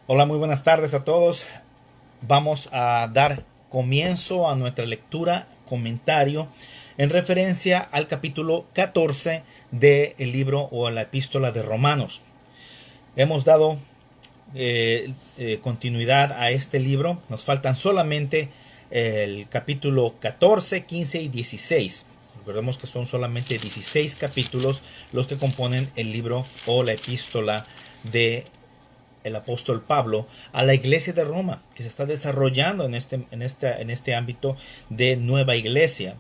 Hola, muy buenas tardes a todos. Vamos a dar comienzo a nuestra lectura, comentario en referencia al capítulo 14 del libro o la epístola de Romanos. Hemos dado continuidad a este libro. Nos faltan solamente el capítulo 14, 15 y 16. Recordemos que son solamente 16 capítulos los que componen el libro o la epístola de el apóstol Pablo a la iglesia de Roma, que se está desarrollando en este ámbito de nueva iglesia,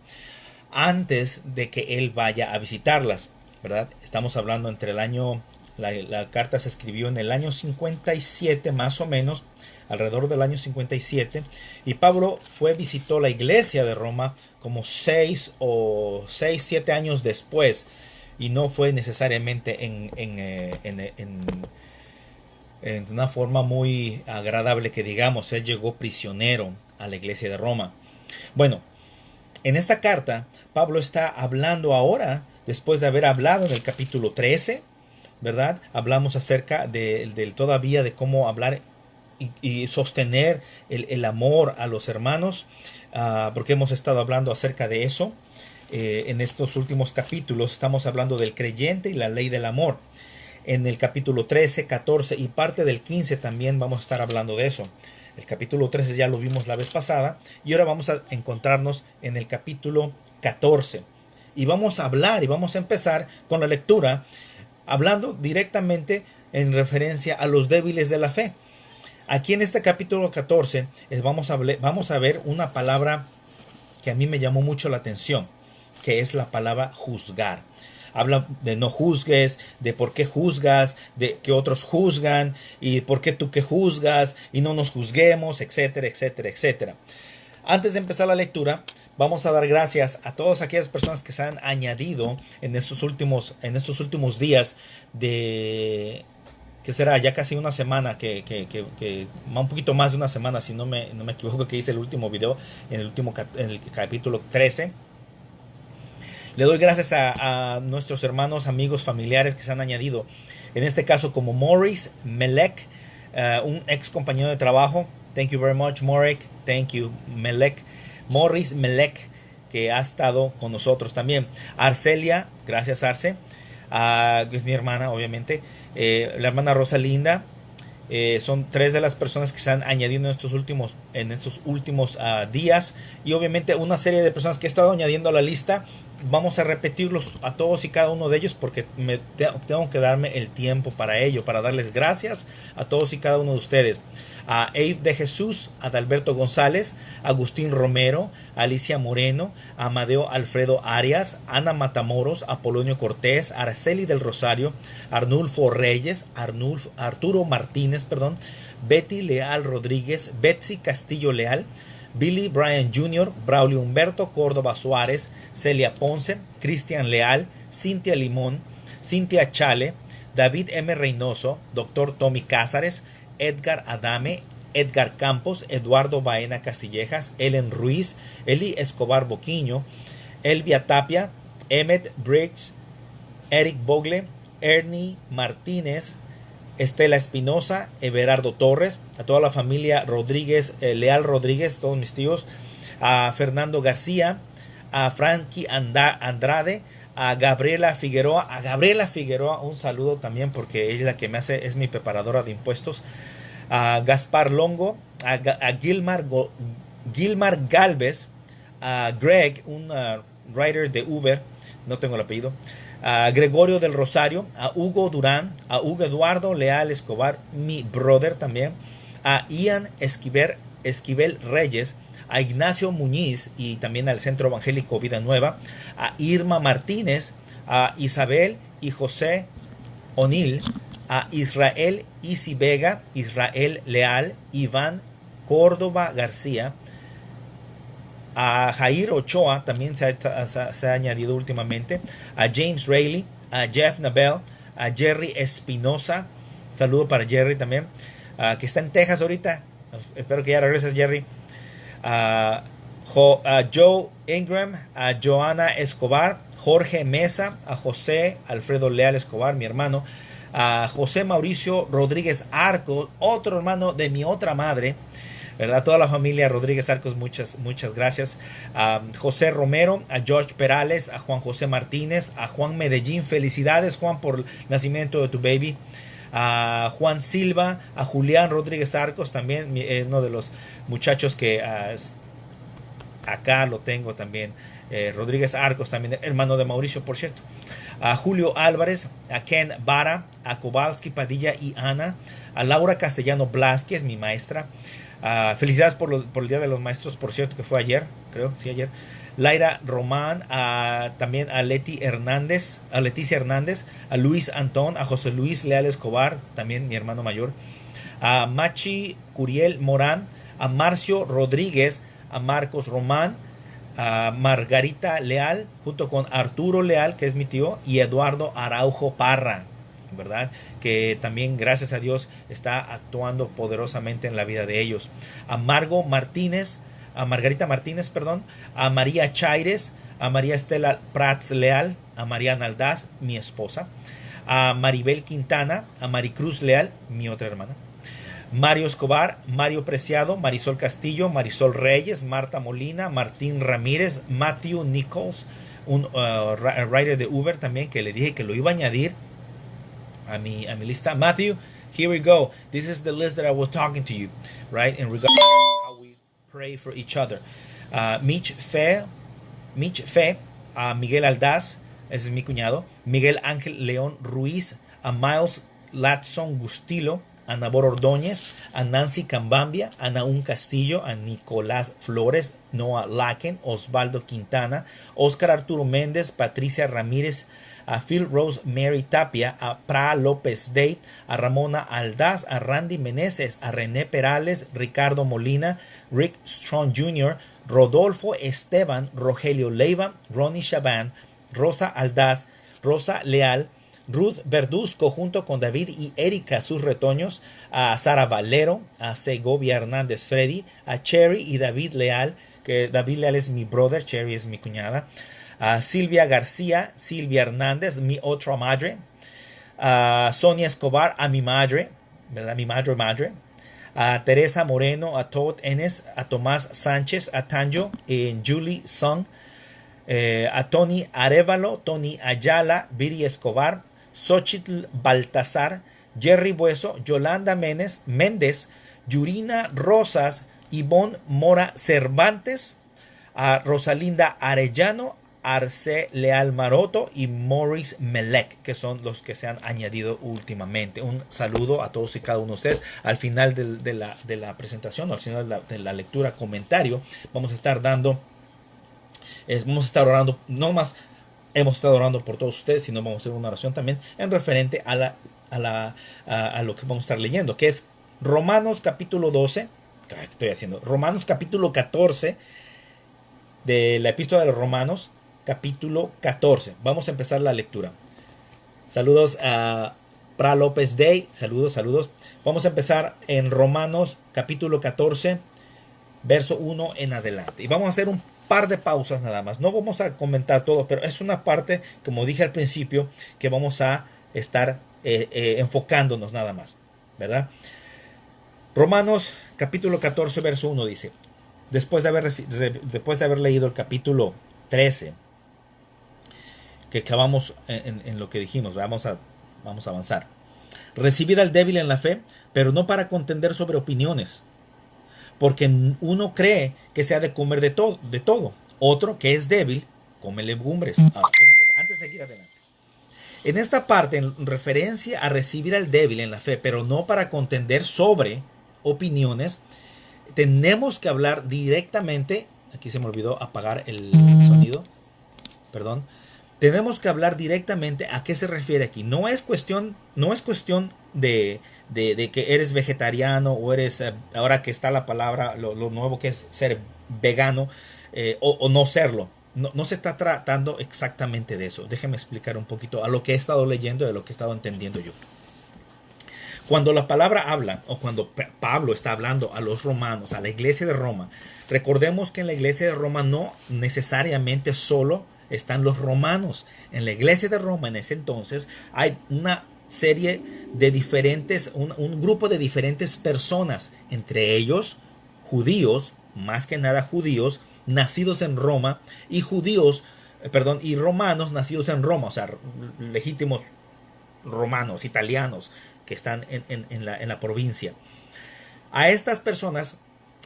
antes de que él vaya a visitarlas, ¿verdad? Estamos hablando entre el año, la carta se escribió en el año 57 más o menos, alrededor del año 57, y Pablo visitó la iglesia de Roma como 7 años después, y no fue necesariamente en una forma muy agradable que digamos. Él llegó prisionero a la iglesia de Roma. Bueno, en esta carta Pablo está hablando ahora, después de haber hablado en el capítulo 13, ¿verdad? Hablamos acerca todavía de cómo hablar y sostener el amor a los hermanos, porque hemos estado hablando acerca de eso. En estos últimos capítulos estamos hablando del creyente y la ley del amor. En el capítulo 13, 14 y parte del 15 también vamos a estar hablando de eso. El capítulo 13 ya lo vimos la vez pasada y ahora vamos a encontrarnos en el capítulo 14. Y vamos a hablar y vamos a empezar con la lectura hablando directamente en referencia a los débiles de la fe. Aquí en este capítulo 14 vamos a ver una palabra que a mí me llamó mucho la atención, que es la palabra juzgar. Habla de no juzgues, de por qué juzgas, de que otros juzgan y por qué tú que juzgas y no nos juzguemos, etcétera, etcétera, etcétera. Antes de empezar la lectura, vamos a dar gracias a todas aquellas personas que se han añadido en estos últimos días que será ya casi una semana, un poquito más de una semana, si no me equivoco, que hice el último video en el capítulo 13. Le doy gracias a nuestros hermanos, amigos, familiares que se han añadido. En este caso como Morris Melek, un ex compañero de trabajo. Thank you very much, Morris. Thank you, Melek. Morris Melek, que ha estado con nosotros también. Arcelia, gracias Arce, que es mi hermana, obviamente. La hermana Rosalinda. Son tres de las personas que se han añadido en estos últimos días, y obviamente una serie de personas que he estado añadiendo a la lista. Vamos a repetirlos a todos y cada uno de ellos porque tengo que darme el tiempo para ello, para darles gracias a todos y cada uno de ustedes. A Abe de Jesús, a Adalberto González, Agustín Romero, Alicia Moreno, Amadeo Alfredo Arias, Ana Matamoros, Apolonio Cortés, Araceli del Rosario, Arnulfo Reyes, Arturo Martínez, Betty Leal Rodríguez, Betsy Castillo Leal, Billy Bryan Jr., Braulio Humberto Córdoba Suárez, Celia Ponce, Cristian Leal, Cintia Limón, Cintia Chale, David M. Reynoso, Dr. Tommy Cázares, Edgar Adame, Edgar Campos, Eduardo Baena Castillejas, Ellen Ruiz, Eli Escobar Boquiño, Elvia Tapia, Emmet Briggs, Eric Bogle, Ernie Martínez, Estela Espinosa, Everardo Torres, a toda la familia Rodríguez, Leal Rodríguez, todos mis tíos, a Fernando García, a Frankie Andrade, a Gabriela Figueroa, un saludo también porque ella es la que es mi preparadora de impuestos, a Gaspar Longo, a Gilmar Galvez, a Greg, un rider de Uber, no tengo el apellido, a Gregorio del Rosario, a Hugo Durán, a Hugo Eduardo Leal Escobar, mi brother también, a Ian Esquivel Reyes, a Ignacio Muñiz y también al Centro Evangélico Vida Nueva, a Irma Martínez, a Isabel y José O'Neill, a Israel Isi Vega, Israel Leal, Iván Córdoba García, a Jair Ochoa, también se ha añadido últimamente, a James Rayleigh, a Jeff Nabel, a Jerry Espinosa, saludo para Jerry también, que está en Texas ahorita, espero que ya regreses Jerry, a Joe Ingram, a Joana Escobar, Jorge Mesa, a José Alfredo Leal Escobar, mi hermano, a José Mauricio Rodríguez Arcos, otro hermano de mi otra madre, ¿verdad? Toda la familia Rodríguez Arcos, muchas gracias. A José Romero, a George Perales, a Juan José Martínez, a Juan Medellín. Felicidades, Juan, por el nacimiento de tu baby. A Juan Silva, a Julián Rodríguez Arcos, también uno de los muchachos que acá lo tengo también. Rodríguez Arcos, también hermano de Mauricio, por cierto. A Julio Álvarez, a Ken Vara, a Kowalski Padilla y Ana, a Laura Castellano Blázquez, mi maestra. Felicidades por el Día de los Maestros, por cierto, que fue ayer, creo, sí, ayer. Laira Román, también a Leticia Hernández, a Luis Antón, a José Luis Leal Escobar, también mi hermano mayor, a Machi Curiel Morán, a Marcio Rodríguez, a Marcos Román, a Margarita Leal, junto con Arturo Leal, que es mi tío, y Eduardo Araujo Parra, ¿verdad? Que también, gracias a Dios, está actuando poderosamente en la vida de ellos. A Margarita Martínez, perdón, a María Chaires, a María Estela Prats Leal, a Mariana Aldaz, mi esposa, a Maribel Quintana, a Maricruz Leal, mi otra hermana, Mario Escobar, Mario Preciado, Marisol Castillo, Marisol Reyes, Marta Molina, Martín Ramírez, Matthew Nichols, un rider de Uber también, que le dije que lo iba a añadir a mi lista. Matthew, here we go. This is the list that I was talking to you, right? In regards to how we pray for each other. Mitch Fe, a Miguel Aldaz, ese es mi cuñado. Miguel Ángel León Ruiz, a Miles Latson Gustilo, a Nabor Ordóñez, a Nancy Cambambia, a Naún Castillo, a Nicolás Flores, Noah Laken, Osvaldo Quintana, Oscar Arturo Méndez, Patricia Ramírez, a Phil Rose Mary Tapia, a Pra López Day, a Ramona Aldaz, a Randy Meneses, a René Perales, Ricardo Molina, Rick Strong Jr., Rodolfo Esteban, Rogelio Leiva, Ronnie Chaban, Rosa Aldaz, Rosa Leal, Ruth Verduzco, junto con David y Erika, sus retoños, a Sara Valero, a Segovia Hernández Freddy, a Cherry y David Leal, que David Leal es mi brother, Cherry es mi cuñada, a Silvia García, Silvia Hernández, mi otra madre, a Sonia Escobar, a mi madre, ¿verdad? Mi madre, a Teresa Moreno, a Todd Enes, a Tomás Sánchez, a Tanjo, Julie Song, a Tony Arevalo, Tony Ayala, Viri Escobar, Xochitl Baltasar, Jerry Bueso, Yolanda Méndez, Yurina Rosas, Ivonne Mora Cervantes, a Rosalinda Arellano, Arce Leal Maroto y Morris Melec, que son los que se han añadido últimamente. Un saludo a todos y cada uno de ustedes. Al final de la presentación, al final de la lectura, comentario, vamos a estar orando, no más hemos estado orando por todos ustedes, sino vamos a hacer una oración también en referente a lo que vamos a estar leyendo, que es Romanos capítulo 12, Romanos capítulo 14, de la epístola de los Romanos, capítulo 14. Vamos a empezar la lectura. Saludos a Pra López Day, saludos. Vamos a empezar en Romanos capítulo 14, verso 1 en adelante. Y vamos a hacer un par de pausas nada más. No vamos a comentar todo, pero es una parte, como dije al principio, que vamos a estar enfocándonos nada más, ¿verdad? Romanos capítulo 14, verso 1 dice: después de haber leído el capítulo 13, que acabamos en lo que dijimos, vamos a avanzar. Recibid al débil en la fe, pero no para contender sobre opiniones, porque uno cree que se ha de comer de todo. Otro, que es débil, come legumbres. Antes de seguir adelante. En esta parte, en referencia a recibir al débil en la fe, pero no para contender sobre opiniones, tenemos que hablar directamente. Aquí se me olvidó apagar el sonido. Perdón. Tenemos que hablar directamente a qué se refiere aquí. No es cuestión de que eres vegetariano o eres, ahora que está la palabra, lo nuevo que es ser vegano o no serlo. No se está tratando exactamente de eso. Déjeme explicar un poquito a lo que he estado leyendo y a lo que he estado entendiendo yo. Cuando la palabra habla, o cuando Pablo está hablando a los romanos, a la iglesia de Roma, recordemos que en la iglesia de Roma no necesariamente solo están los romanos. En la iglesia de Roma en ese entonces hay una serie de diferentes, un grupo de diferentes personas, entre ellos judíos, más que nada judíos, nacidos en Roma, y y romanos nacidos en Roma, o sea, legítimos romanos, italianos, que están en la provincia. A estas personas,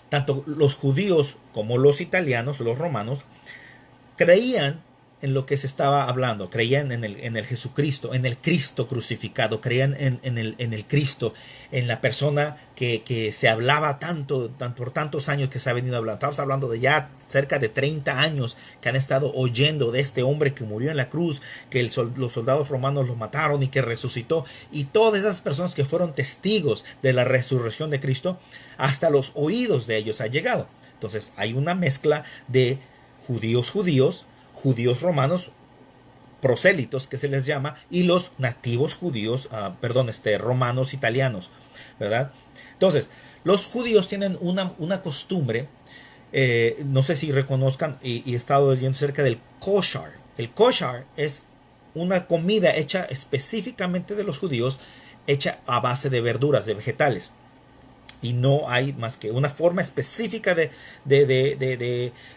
tanto los judíos como los italianos, los romanos, creían en lo que se estaba hablando, creían en el Jesucristo, en el Cristo crucificado, creían en el Cristo, en la persona que se hablaba tanto por tantos años que se ha venido hablando. Estamos hablando de ya cerca de 30 años que han estado oyendo de este hombre que murió en la cruz, que los soldados romanos lo mataron y que resucitó, y todas esas personas que fueron testigos de la resurrección de Cristo, hasta los oídos de ellos ha llegado. Entonces hay una mezcla de judíos romanos, prosélitos que se les llama, y los nativos judíos, romanos italianos, ¿verdad? Entonces, los judíos tienen una costumbre, no sé si reconozcan, y he estado leyendo acerca del kosher. El kosher es una comida hecha específicamente de los judíos, hecha a base de verduras, de vegetales. Y no hay más que una forma específica de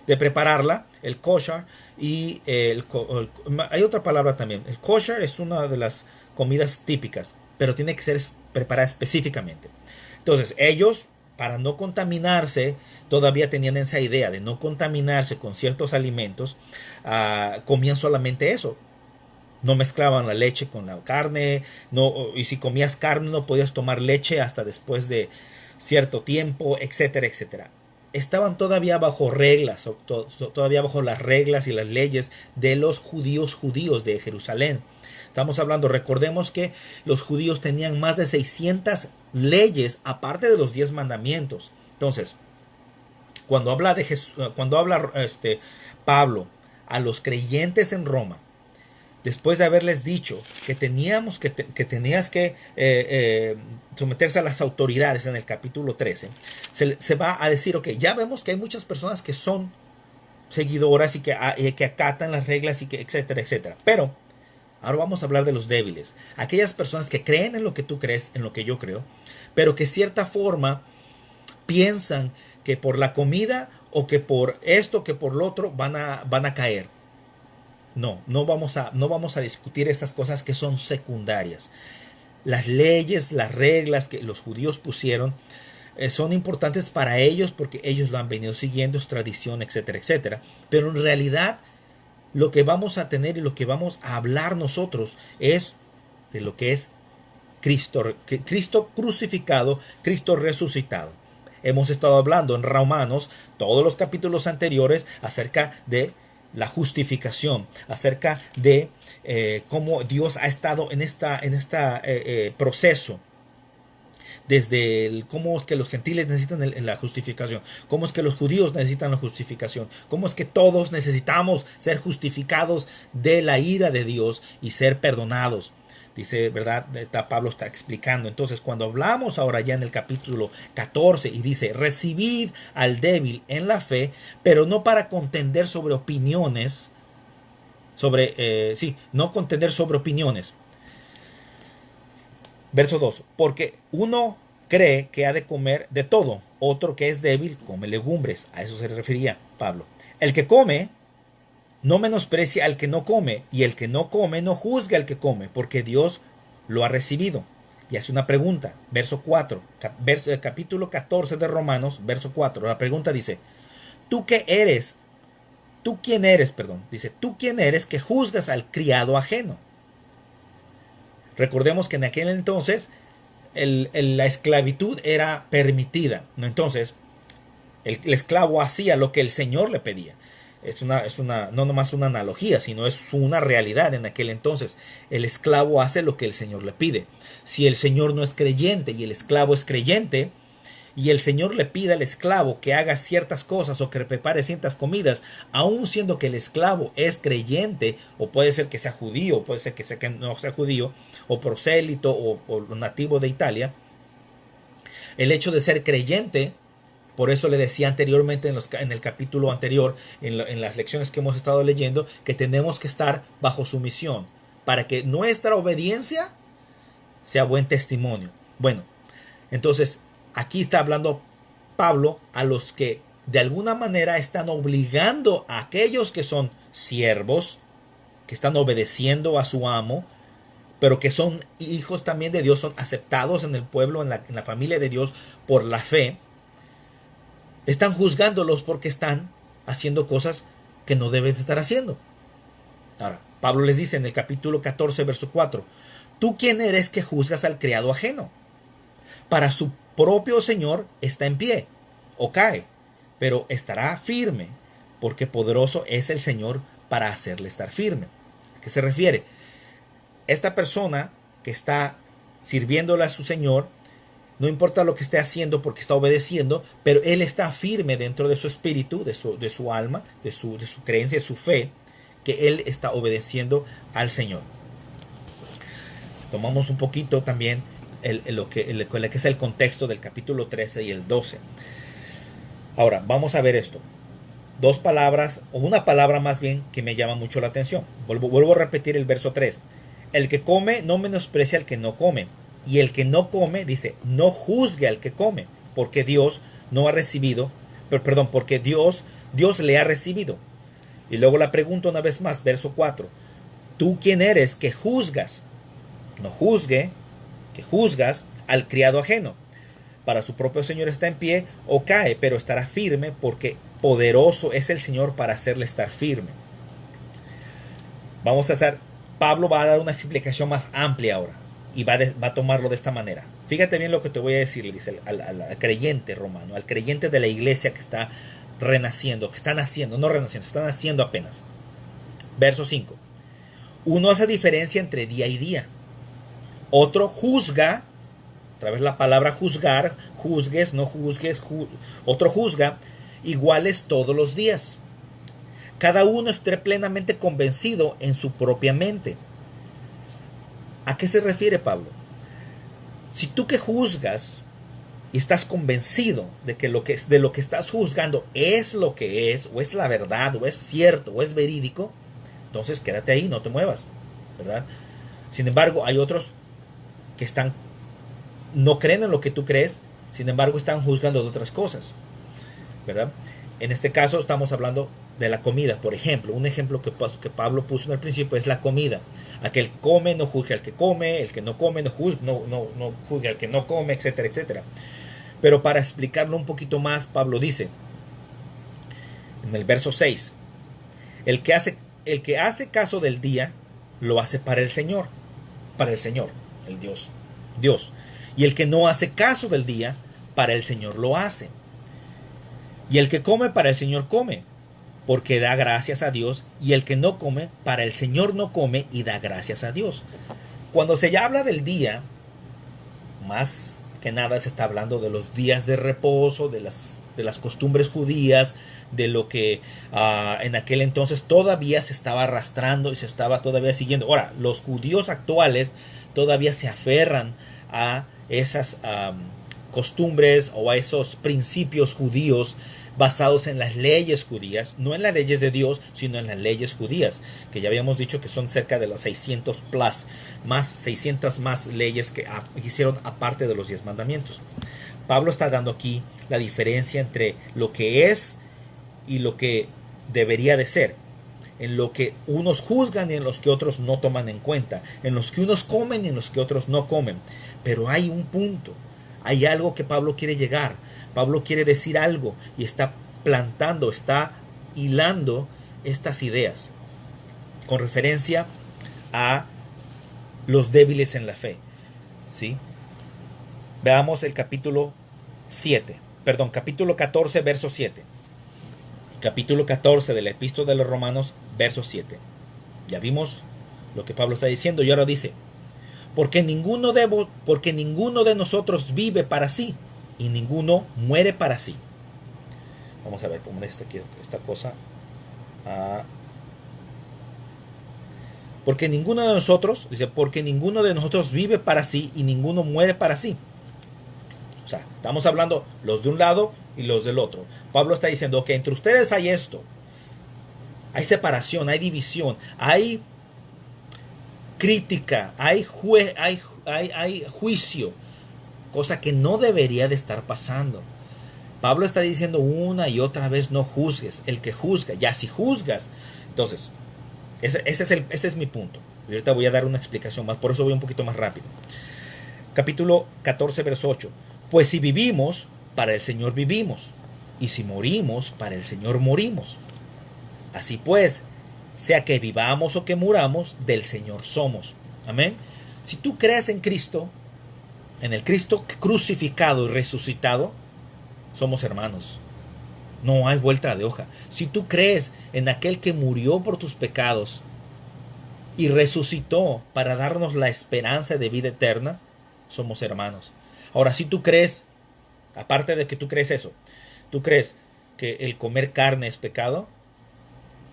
prepararla, el kosher. Y hay otra palabra también. El kosher es una de las comidas típicas, pero tiene que ser preparada específicamente. Entonces ellos, para no contaminarse, todavía tenían esa idea de no contaminarse con ciertos alimentos, comían solamente eso. No mezclaban la leche con la carne, y si comías carne no podías tomar leche hasta después de cierto tiempo, etcétera, etcétera. Estaban todavía bajo reglas, todavía bajo las reglas y las leyes de los judíos de Jerusalén. Estamos hablando, recordemos que los judíos tenían más de 600 leyes, aparte de los 10 mandamientos. Entonces, cuando habla Pablo a los creyentes en Roma, después de haberles dicho que tenías que someterse a las autoridades en el capítulo 13, se va a decir, ok, ya vemos que hay muchas personas que son seguidoras y que acatan las reglas y que etcétera, etcétera. Pero ahora vamos a hablar de los débiles, aquellas personas que creen en lo que tú crees, en lo que yo creo, pero que de cierta forma piensan que por la comida o que por esto, que por lo otro van a caer. No vamos a discutir esas cosas que son secundarias. Las leyes, las reglas que los judíos pusieron son importantes para ellos porque ellos lo han venido siguiendo, es tradición, etcétera, etcétera. Pero en realidad lo que vamos a tener y lo que vamos a hablar nosotros es de lo que es Cristo crucificado, Cristo resucitado. Hemos estado hablando en Romanos, todos los capítulos anteriores, acerca de la justificación, acerca de cómo Dios ha estado en este proceso, desde cómo es que los gentiles necesitan la justificación, cómo es que los judíos necesitan la justificación, cómo es que todos necesitamos ser justificados de la ira de Dios y ser perdonados. Dice, ¿verdad? Pablo está explicando. Entonces, cuando hablamos ahora ya en el capítulo 14 y dice, recibid al débil en la fe, pero no para contender sobre opiniones, no contender sobre opiniones. Verso 2, porque uno cree que ha de comer de todo, otro que es débil come legumbres. A eso se refería Pablo. El que come no menosprecia al que no come, y el que no come no juzga al que come, porque Dios lo ha recibido. Y hace una pregunta, verso 4, capítulo 14 de Romanos, verso 4. La pregunta dice, ¿tú quién eres? Dice, ¿tú quién eres que juzgas al criado ajeno? Recordemos que en aquel entonces la esclavitud era permitida, ¿no? Entonces el esclavo hacía lo que el Señor le pedía. Es no nomás una analogía, sino es una realidad en aquel entonces. El esclavo hace lo que el Señor le pide. Si el Señor no es creyente y el esclavo es creyente, y el Señor le pide al esclavo que haga ciertas cosas o que prepare ciertas comidas, aun siendo que el esclavo es creyente, o puede ser que sea judío, puede ser que no sea judío, o prosélito, o nativo de Italia, el hecho de ser creyente, por eso le decía anteriormente en el capítulo anterior, en las lecciones que hemos estado leyendo, que tenemos que estar bajo sumisión, para que nuestra obediencia sea buen testimonio. Bueno, entonces aquí está hablando Pablo a los que de alguna manera están obligando a aquellos que son siervos, que están obedeciendo a su amo, pero que son hijos también de Dios, son aceptados en el pueblo, en la familia de Dios por la fe. Están juzgándolos porque están haciendo cosas que no deben estar haciendo. Ahora, Pablo les dice en el capítulo 14, verso 4, ¿tú quién eres que juzgas al criado ajeno? Para su propio Señor está en pie o cae, pero estará firme, porque poderoso es el Señor para hacerle estar firme. ¿A qué se refiere? Esta persona que está sirviéndole a su Señor, no importa lo que esté haciendo porque está obedeciendo, pero él está firme dentro de su espíritu, de su alma, de su creencia, de su fe, que él está obedeciendo al Señor. Tomamos un poquito también lo que es el contexto del capítulo 13 y el 12. Ahora, vamos a ver esto. Dos palabras, o una palabra más bien, que me llama mucho la atención. Vuelvo a repetir el verso 3. El que come no menosprecia al que no come. Y el que no come, dice, no juzgue al que come, porque Dios no ha recibido, porque Dios le ha recibido. Y luego la pregunta una vez más, verso 4. ¿Tú quién eres que juzgas? No juzgue, que juzgas al criado ajeno. Para su propio Señor está en pie o cae, pero estará firme, porque poderoso es el Señor para hacerle estar firme. Pablo va a dar una explicación más amplia ahora. Y va a tomarlo de esta manera. Fíjate bien lo que te voy a decir, le dice al creyente romano, al creyente de la iglesia que está renaciendo, que está naciendo, no renaciendo, está naciendo apenas. Verso 5. Uno hace diferencia entre día y día. Otro juzga, otra vez la palabra juzgar, juzgues, no juzgues, otro juzga, iguales todos los días. Cada uno esté plenamente convencido en su propia mente. ¿A qué se refiere Pablo? Si tú que juzgas y estás convencido de que de lo que estás juzgando es lo que es, o es la verdad, o es cierto, o es verídico, entonces quédate ahí, no te muevas, ¿verdad? Sin embargo, hay otros que no creen en lo que tú crees, sin embargo están juzgando de otras cosas, ¿verdad? En este caso estamos hablando de la comida, por ejemplo. Un ejemplo que Pablo puso en el principio es la comida. Aquel come no juzgue al que come, el que no come no juzgue al que no come, etcétera, etcétera. Pero para explicarlo un poquito más, Pablo dice en el verso 6, el que hace caso del día, lo hace para el Señor, el Dios. Y el que no hace caso del día, para el Señor lo hace. Y el que come, para el Señor come, porque da gracias a Dios. Y el que no come, para el Señor no come y da gracias a Dios. Cuando se habla del día, más que nada se está hablando de los días de reposo, de las costumbres judías, de lo que en aquel entonces todavía se estaba arrastrando y se estaba todavía siguiendo. Ahora, los judíos actuales todavía se aferran a esas costumbres o a esos principios judíos basados en las leyes judías, no en las leyes de Dios, sino en las leyes judías, que ya habíamos dicho que son cerca de las 600 más leyes que hicieron aparte de los 10 mandamientos. Pablo está dando aquí la diferencia entre lo que es y lo que debería de ser, en lo que unos juzgan y en los que otros no toman en cuenta, en los que unos comen y en los que otros no comen. Pero hay un punto, hay algo que Pablo quiere llegar. Pablo quiere decir algo y está plantando, está hilando estas ideas con referencia a los débiles en la fe, ¿sí? Veamos el capítulo 14, verso 7. Capítulo 14 de la Epístola de los Romanos, verso 7. Ya vimos lo que Pablo está diciendo y ahora dice, porque ninguno de nosotros vive para sí, y ninguno muere para sí. Vamos a ver cómo es esta cosa. Porque ninguno de nosotros, dice, porque ninguno de nosotros vive para sí y ninguno muere para sí. O sea, estamos hablando los de un lado y los del otro. Pablo está diciendo que entre ustedes hay esto. Hay separación, hay división, hay crítica, hay hay juicio, cosa que no debería de estar pasando. Pablo está diciendo una y otra vez, no juzgues. El que juzga, ya si juzgas. Entonces, ese es mi punto. Y ahorita voy a dar una explicación más, por eso voy un poquito más rápido. Capítulo 14, verso 8. Pues si vivimos, para el Señor vivimos. Y si morimos, para el Señor morimos. Así pues, sea que vivamos o que muramos, del Señor somos. Amén. Si tú crees en Cristo, en el Cristo crucificado y resucitado, somos hermanos. No hay vuelta de hoja. Si tú crees en aquel que murió por tus pecados y resucitó para darnos la esperanza de vida eterna, somos hermanos. Ahora, si tú crees, aparte de que tú crees eso, tú crees que el comer carne es pecado,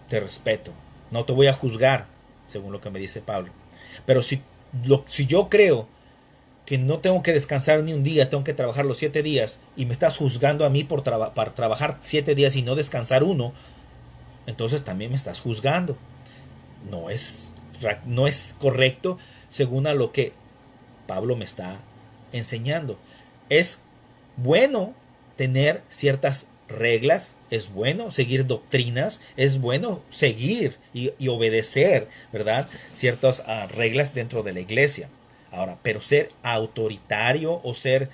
te respeto. No te voy a juzgar, según lo que me dice Pablo. Pero si yo creo que no tengo que descansar ni un día, tengo que trabajar los 7 días, y me estás juzgando a mí para trabajar 7 días y no descansar uno, entonces también me estás juzgando. No es correcto según a lo que Pablo me está enseñando. Es bueno tener ciertas reglas, es bueno seguir doctrinas, es bueno seguir y obedecer, ¿verdad? Ciertas reglas dentro de la iglesia. Ahora, pero ser autoritario o ser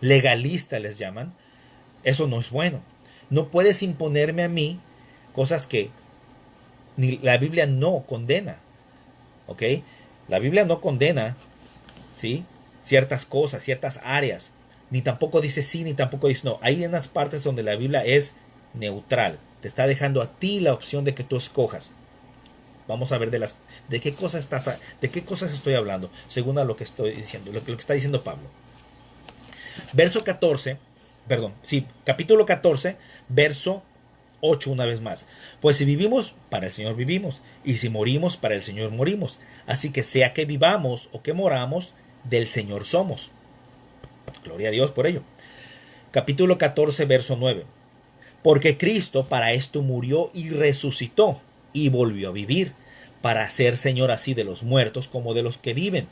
legalista, les llaman, eso no es bueno. No puedes imponerme a mí cosas que ni la Biblia no condena. ¿Ok? La Biblia no condena, ¿sí?, ciertas cosas, ciertas áreas. Ni tampoco dice sí, ni tampoco dice no. Hay unas partes donde la Biblia es neutral. Te está dejando a ti la opción de que tú escojas. Vamos a ver de qué cosas estoy hablando, según a lo que estoy diciendo, lo que está diciendo Pablo. Capítulo 14, verso 8 una vez más. Pues si vivimos, para el Señor vivimos, y si morimos, para el Señor morimos. Así que sea que vivamos o que moramos, del Señor somos. Gloria a Dios por ello. Capítulo 14, verso 9. Porque Cristo para esto murió y resucitó y volvió a vivir, para ser Señor así de los muertos como de los que viven.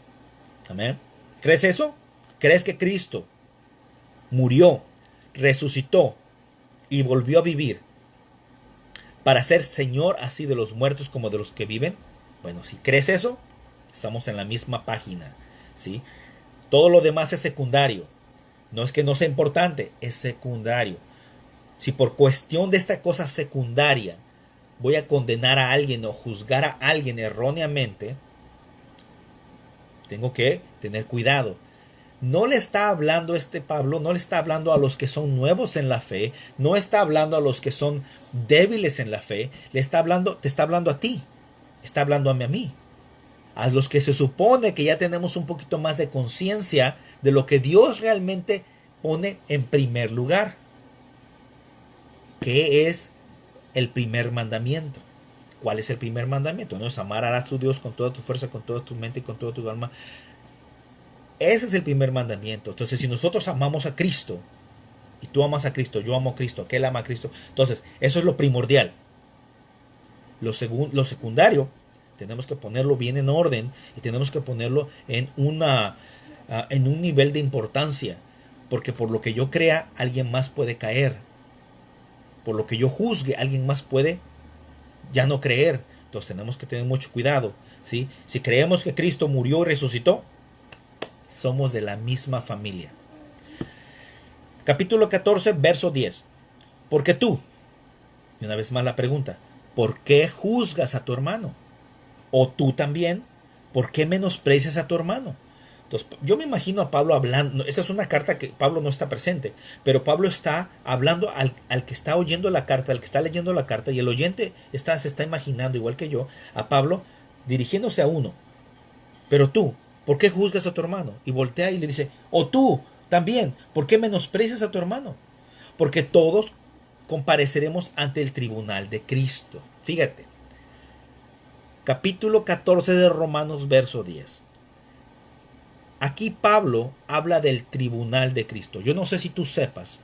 Amén. ¿Crees eso? ¿Crees que Cristo murió, resucitó y volvió a vivir para ser Señor así de los muertos como de los que viven? Bueno, si crees eso, estamos en la misma página, ¿sí? Todo lo demás es secundario. No es que no sea importante, es secundario. Si por cuestión de esta cosa secundaria voy a condenar a alguien o juzgar a alguien erróneamente, tengo que tener cuidado. No le está hablando Pablo, no le está hablando a los que son nuevos en la fe, no está hablando a los que son débiles en la fe, te está hablando a ti, está hablando a mí. A los que se supone que ya tenemos un poquito más de conciencia de lo que Dios realmente pone en primer lugar. ¿Qué es el primer mandamiento? ¿Cuál es el primer mandamiento? No es amar a tu Dios con toda tu fuerza, con toda tu mente y con toda tu alma. Ese es el primer mandamiento. Entonces, si nosotros amamos a Cristo, y tú amas a Cristo, yo amo a Cristo, aquel ama a Cristo, entonces eso es lo primordial. Lo secundario, tenemos que ponerlo bien en orden y tenemos que ponerlo en un nivel de importancia, porque por lo que yo crea, alguien más puede caer. Por lo que yo juzgue, alguien más puede ya no creer. Entonces tenemos que tener mucho cuidado, ¿sí? Si creemos que Cristo murió y resucitó, somos de la misma familia. Capítulo 14, verso 10. Porque tú, y una vez más la pregunta, ¿por qué juzgas a tu hermano? O tú también, ¿por qué menosprecias a tu hermano? Entonces, yo me imagino a Pablo hablando. Esa es una carta que Pablo no está presente, pero Pablo está hablando al que está oyendo la carta, al que está leyendo la carta, y el oyente se está imaginando, igual que yo, a Pablo dirigiéndose a uno. Pero tú, ¿por qué juzgas a tu hermano? Y voltea y le dice, o tú también, ¿por qué menosprecias a tu hermano? Porque todos compareceremos ante el tribunal de Cristo. Fíjate, capítulo 14 de Romanos, verso 10. Aquí Pablo habla del tribunal de Cristo. Yo no sé si tú sepas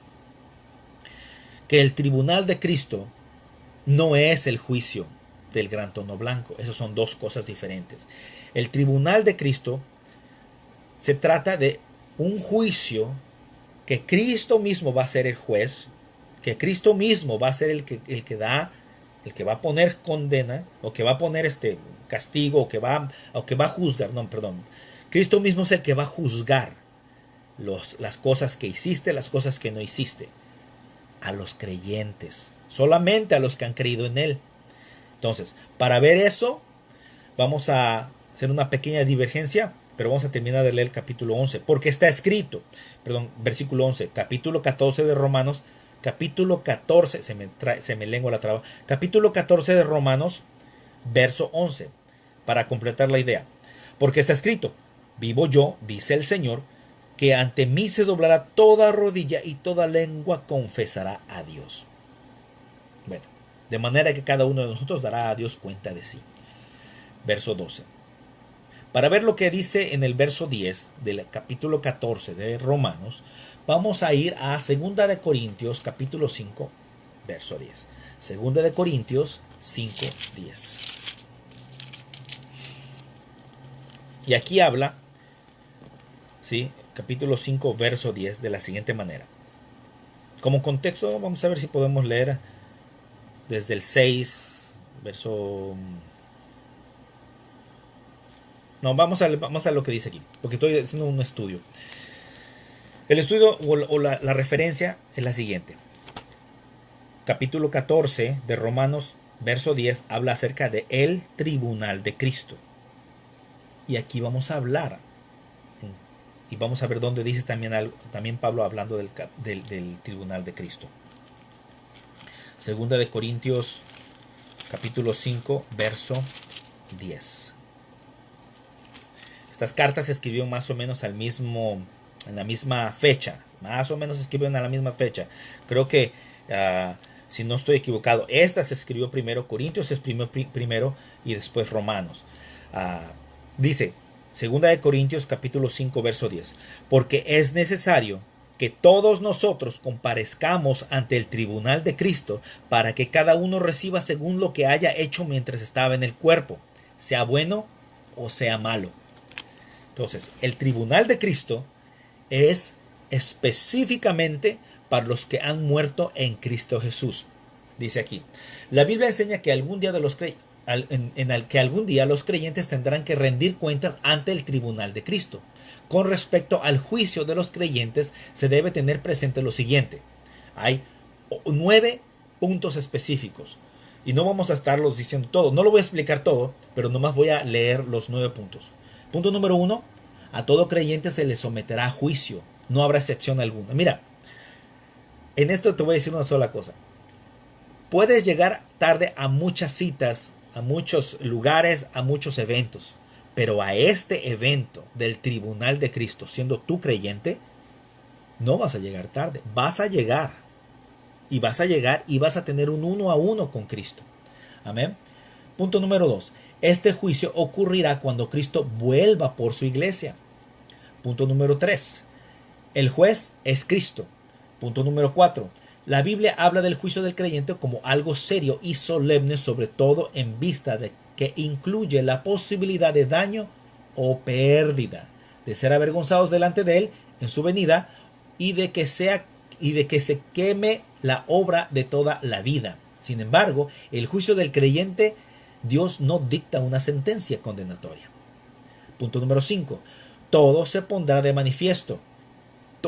que el tribunal de Cristo no es el juicio del gran trono blanco. Esas son dos cosas diferentes. El tribunal de Cristo Se trata de un juicio que Cristo mismo va a ser el juez, que Cristo mismo va a ser el que va a poner condena, o que va a poner castigo, o que va a juzgar, no, perdón. Cristo mismo es el que va a juzgar las cosas que hiciste, las cosas que no hiciste, a los creyentes, solamente a los que han creído en Él. Entonces, para ver eso, vamos a hacer una pequeña divergencia, pero vamos a terminar de leer el capítulo 11, porque está escrito, versículo 11, capítulo 14 de Romanos, capítulo 14, se me lengua la traba, capítulo 14 de Romanos, verso 11, para completar la idea. Porque está escrito, vivo yo, dice el Señor, que ante mí se doblará toda rodilla y toda lengua confesará a Dios. Bueno, de manera que cada uno de nosotros dará a Dios cuenta de sí. Verso 12. Para ver lo que dice en el verso 10 del capítulo 14 de Romanos, vamos a ir a 2 de Corintios capítulo 5, verso 10. 2 de Corintios 5, 10. Y aquí habla, ¿sí? Capítulo 5, verso 10, de la siguiente manera. Como contexto, vamos a ver si podemos leer desde el 6, verso... No, vamos a lo que dice aquí, porque estoy haciendo un estudio. El estudio o la referencia es la siguiente. Capítulo 14 de Romanos, verso 10, habla acerca de el tribunal de Cristo. Y aquí vamos a hablar, y vamos a ver dónde dice también Pablo hablando del tribunal de Cristo. Segunda de Corintios, capítulo 5, verso 10. Estas cartas se escribieron más o menos en la misma fecha. Más o menos se escribieron a la misma fecha. Creo que, si no estoy equivocado, esta se escribió primero, Corintios se escribió primero y después Romanos. Dice, 2 de Corintios capítulo 5, verso 10. Porque es necesario que todos nosotros comparezcamos ante el tribunal de Cristo para que cada uno reciba según lo que haya hecho mientras estaba en el cuerpo, sea bueno o sea malo. Entonces, el tribunal de Cristo es específicamente para los que han muerto en Cristo Jesús. Dice aquí, la Biblia enseña que algún día algún día los creyentes tendrán que rendir cuentas ante el tribunal de Cristo. Con respecto al juicio de los creyentes, se debe tener presente lo siguiente. Hay 9 puntos específicos. Y no vamos a estarlos diciendo todo. No lo voy a explicar todo, pero nomás voy a leer los 9 puntos. Punto número 1. A todo creyente se le someterá a juicio. No habrá excepción alguna. Mira, en esto te voy a decir una sola cosa. Puedes llegar tarde a muchas citas, a muchos lugares, a muchos eventos. Pero a este evento del tribunal de Cristo, siendo tú creyente, no vas a llegar tarde. Vas a llegar. Y vas a llegar y vas a tener un 1 a 1 con Cristo. Amén. Punto número 2. Este juicio ocurrirá cuando Cristo vuelva por su iglesia. Punto número 3. El juez es Cristo. Punto número 4. La Biblia habla del juicio del creyente como algo serio y solemne, sobre todo en vista de que incluye la posibilidad de daño o pérdida, de ser avergonzados delante de Él en su venida y de que se queme la obra de toda la vida. Sin embargo, el juicio del creyente, Dios no dicta una sentencia condenatoria. Punto número 5. Todo se pondrá de manifiesto.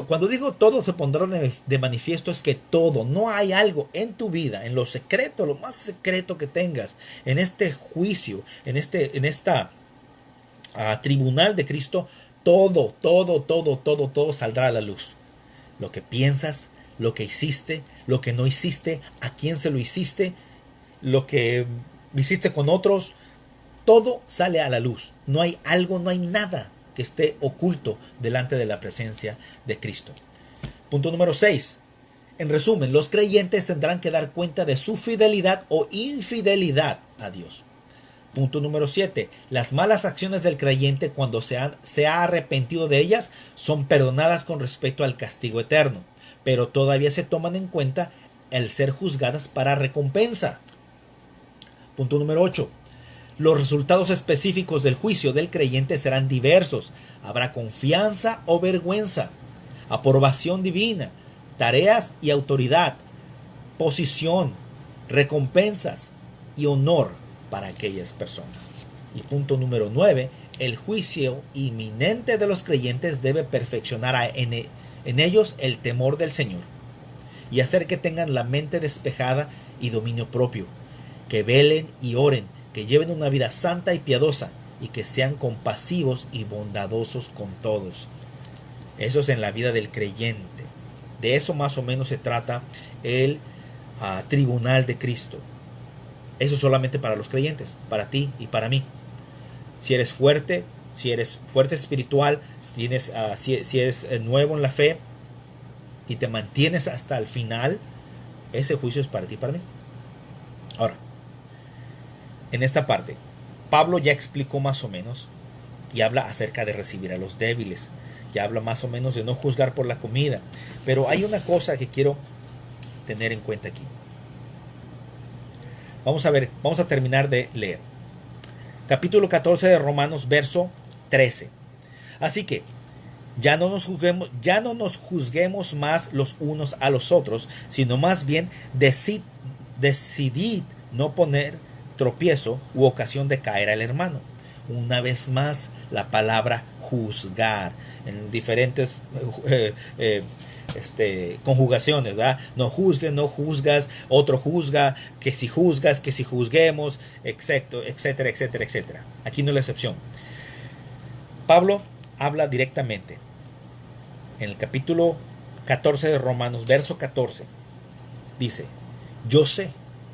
Cuando digo todo se pondrá de manifiesto, es que todo, no hay algo en tu vida, en lo secreto, lo más secreto que tengas, en este juicio, en esta tribunal de Cristo, todo saldrá a la luz. Lo que piensas, lo que hiciste, lo que no hiciste, a quién se lo hiciste, lo que hiciste con otros, todo sale a la luz. No hay algo, no hay nada que esté oculto delante de la presencia de Cristo. Punto número 6. En resumen, los creyentes tendrán que dar cuenta de su fidelidad o infidelidad a Dios. Punto número 7. Las malas acciones del creyente, cuando se ha arrepentido de ellas, son perdonadas con respecto al castigo eterno, pero todavía se toman en cuenta el ser juzgadas para recompensa. Punto número 8. Los resultados específicos del juicio del creyente serán diversos. Habrá confianza o vergüenza, aprobación divina, tareas y autoridad, posición, recompensas y honor para aquellas personas. Y punto número 9, el juicio inminente de los creyentes debe perfeccionar en ellos el temor del Señor y hacer que tengan la mente despejada y dominio propio, que velen y oren, que lleven una vida santa y piadosa y que sean compasivos y bondadosos con todos. Eso es en la vida del creyente. De eso más o menos se trata el tribunal de Cristo. Eso solamente para los creyentes, para ti y para mí. Si eres fuerte espiritual, si eres nuevo en la fe y te mantienes hasta el final, ese juicio es para ti y para mí. Ahora, en esta parte, Pablo ya explicó más o menos y habla acerca de recibir a los débiles. Ya habla más o menos de no juzgar por la comida. Pero hay una cosa que quiero tener en cuenta aquí. Vamos a terminar de leer. Capítulo 14 de Romanos, verso 13. Así que ya no nos juzguemos más los unos a los otros, sino más bien decidid no poner tropiezo u ocasión de caer al hermano. Una vez más, la palabra juzgar en diferentes conjugaciones, ¿verdad? No juzgues, no juzgas, otro juzga, que si juzgas, que si juzguemos, etcétera, etcétera, etcétera. Aquí no es la excepción. Pablo habla directamente en el capítulo 14 de Romanos, verso 14. Dice: yo sé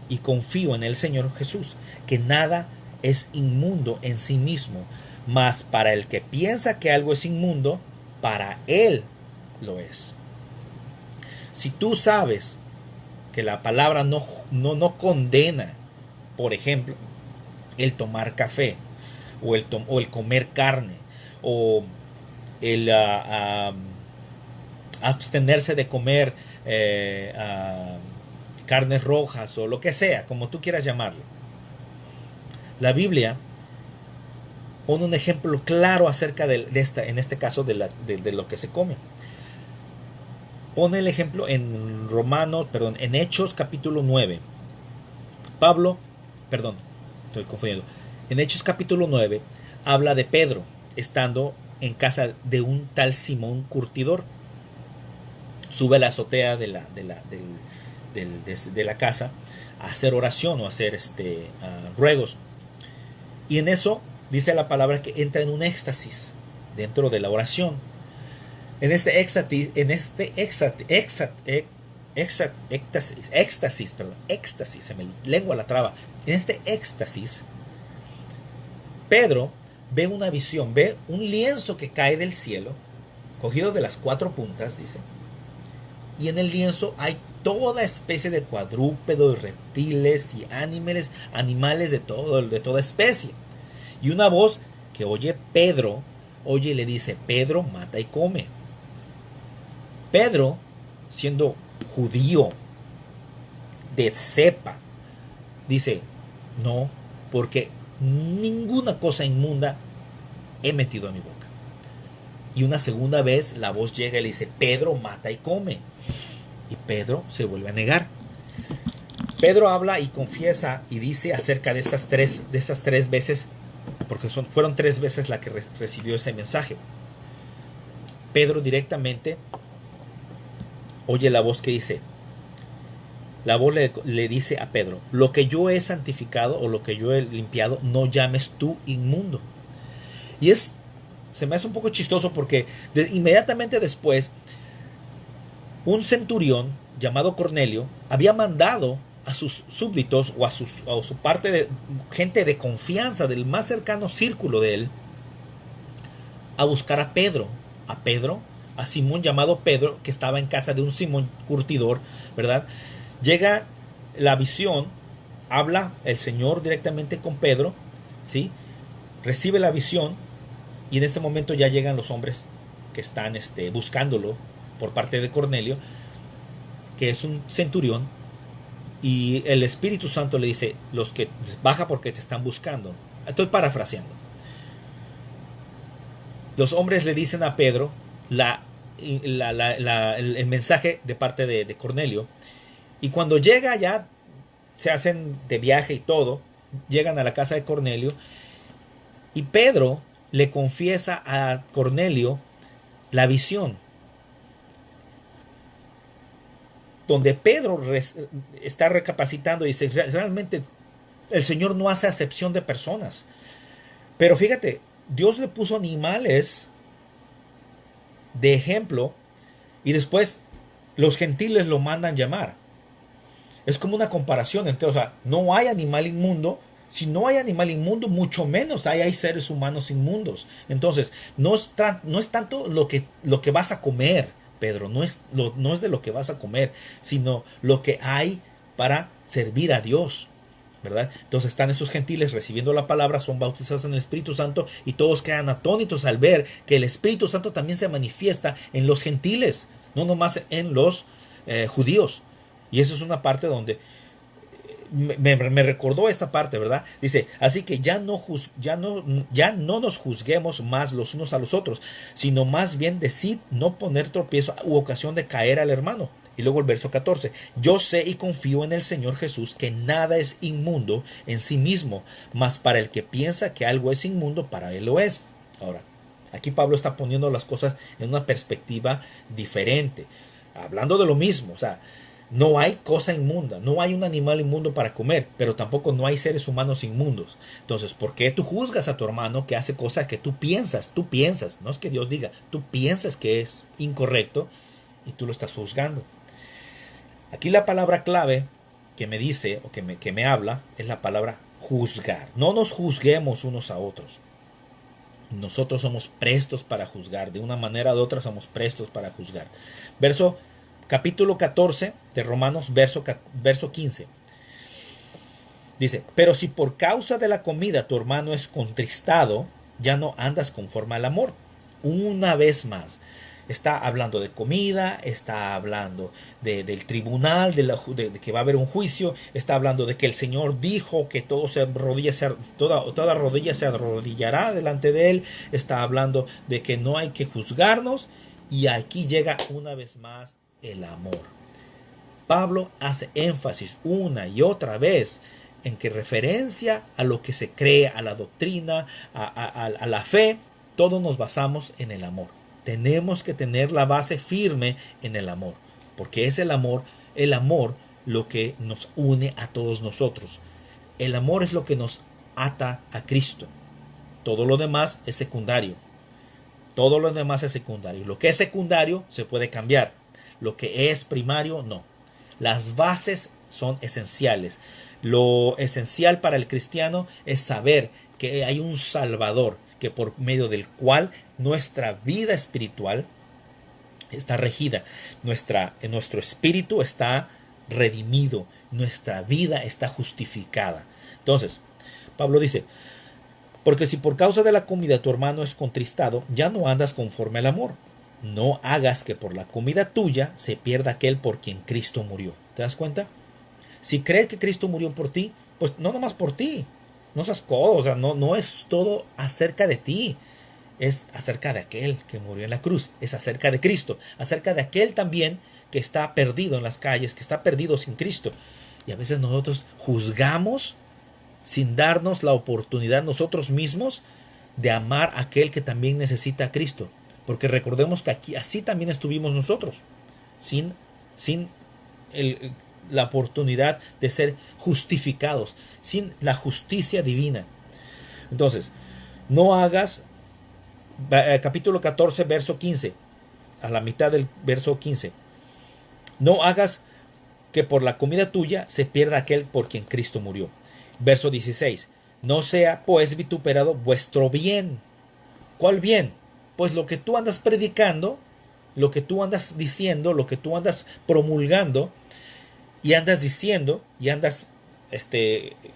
y confío en el Señor Jesús, que nada es inmundo en sí mismo, mas para el que piensa que algo es inmundo, para él lo es. Si tú sabes que la palabra no condena, por ejemplo, el tomar café, o el comer carne, o el abstenerse de comer carnes rojas, o lo que sea, como tú quieras llamarlo. La Biblia pone un ejemplo claro acerca en este caso de lo que se come. Pone el ejemplo en Hechos capítulo 9. Estoy confundiendo. En Hechos capítulo 9 habla de Pedro estando en casa de un tal Simón Curtidor. Sube a la azotea de la casa a hacer oración o a hacer ruegos. Y en eso dice la palabra que entra en un éxtasis dentro de la oración. En este éxtasis, se me lengua la traba. En este éxtasis, Pedro ve una visión, ve un lienzo que cae del cielo, cogido de las 4 puntas, dice. Y en el lienzo hay toda especie de cuadrúpedos, reptiles y animales de toda especie. Y una voz que oye y le dice: Pedro, mata y come. Pedro, siendo judío de cepa, dice: no, porque ninguna cosa inmunda he metido en mi boca. Y una segunda vez la voz llega y le dice: Pedro, mata y come. Y Pedro se vuelve a negar. Pedro habla y confiesa y dice acerca de esas tres veces, porque fueron 3 veces la que recibió ese mensaje. Pedro directamente oye la voz que dice, la voz le dice a Pedro: lo que yo he santificado o lo que yo he limpiado, no llames tú inmundo. Y se me hace un poco chistoso porque inmediatamente después, un centurión llamado Cornelio había mandado a sus súbditos o a su parte de gente de confianza del más cercano círculo de él a buscar a Pedro, a Simón llamado Pedro, que estaba en casa de un Simón Curtidor, ¿verdad? Llega la visión, habla el Señor directamente con Pedro, ¿sí? Recibe la visión y en este momento ya llegan los hombres que están buscándolo por parte de Cornelio, que es un centurión. Y el Espíritu Santo le dice: los que baja porque te están buscando. Estoy parafraseando. Los hombres le dicen a Pedro el mensaje de parte de Cornelio. Y cuando llega ya, se hacen de viaje y todo, llegan a la casa de Cornelio. Y Pedro le confiesa a Cornelio la visión. Donde Pedro está recapacitando y dice, realmente el Señor no hace acepción de personas. Pero fíjate, Dios le puso animales de ejemplo y después los gentiles lo mandan llamar. Es como una comparación entre, o sea, no hay animal inmundo. Si no hay animal inmundo, mucho menos hay seres humanos inmundos. Entonces, no es tanto lo que vas a comer, Pedro, no es de lo que vas a comer, sino lo que hay para servir a Dios, ¿verdad? Entonces están esos gentiles recibiendo la palabra, son bautizados en el Espíritu Santo y todos quedan atónitos al ver que el Espíritu Santo también se manifiesta en los gentiles, no nomás en los judíos. Y eso es una parte donde me recordó esta parte, ¿verdad? Dice, así que ya no nos juzguemos más los unos a los otros, sino más bien decid no poner tropiezo u ocasión de caer al hermano. Y luego el verso 14, yo sé y confío en el Señor Jesús que nada es inmundo en sí mismo, mas para el que piensa que algo es inmundo, para él lo es. Ahora, aquí Pablo está poniendo las cosas en una perspectiva diferente, hablando de lo mismo, o sea, no hay cosa inmunda, no hay un animal inmundo para comer, pero tampoco no hay seres humanos inmundos. Entonces, ¿por qué tú juzgas a tu hermano que hace cosas que tú piensas, no es que Dios diga, tú piensas que es incorrecto y tú lo estás juzgando? Aquí la palabra clave que me dice o que me habla es la palabra juzgar. No nos juzguemos unos a otros. Nosotros somos prestos para juzgar, de una manera o de otra somos prestos para juzgar. Capítulo 14 de Romanos, verso 15. Dice, pero si por causa de la comida tu hermano es contristado, ya no andas conforme al amor. Una vez más, está hablando de comida, está hablando del tribunal, de que va a haber un juicio, está hablando de que el Señor dijo que toda rodilla se arrodillará delante de Él, está hablando de que no hay que juzgarnos, y aquí llega una vez más el amor. Pablo hace énfasis una y otra vez en que referencia a lo que se cree, a la doctrina, a la fe, todos nos basamos en el amor. Tenemos que tener la base firme en el amor, porque es el amor lo que nos une a todos nosotros. El amor es lo que nos ata a Cristo. Todo lo demás es secundario. Todo lo demás es secundario. Lo que es secundario se puede cambiar. Lo que es primario, no. Las bases son esenciales. Lo esencial para el cristiano es saber que hay un Salvador, que por medio del cual nuestra vida espiritual está regida. Nuestro espíritu está redimido. Nuestra vida está justificada. Entonces, Pablo dice, porque si por causa de la comida tu hermano es contristado, ya no andas conforme al amor. No hagas que por la comida tuya se pierda aquel por quien Cristo murió. ¿Te das cuenta? Si crees que Cristo murió por ti, pues no nomás por ti. No seas codo, o sea, no es todo acerca de ti. Es acerca de aquel que murió en la cruz. Es acerca de Cristo. Acerca de aquel también que está perdido en las calles, que está perdido sin Cristo. Y a veces nosotros juzgamos sin darnos la oportunidad nosotros mismos de amar a aquel que también necesita a Cristo. Porque recordemos que aquí así también estuvimos nosotros, sin la oportunidad de ser justificados, sin la justicia divina. Entonces, no hagas, capítulo 14, verso 15, a la mitad del verso 15, no hagas que por la comida tuya se pierda aquel por quien Cristo murió. Verso 16, no sea pues vituperado vuestro bien. ¿Cuál bien? Pues lo que tú andas predicando, lo que tú andas diciendo, lo que tú andas promulgando y andas diciendo y andas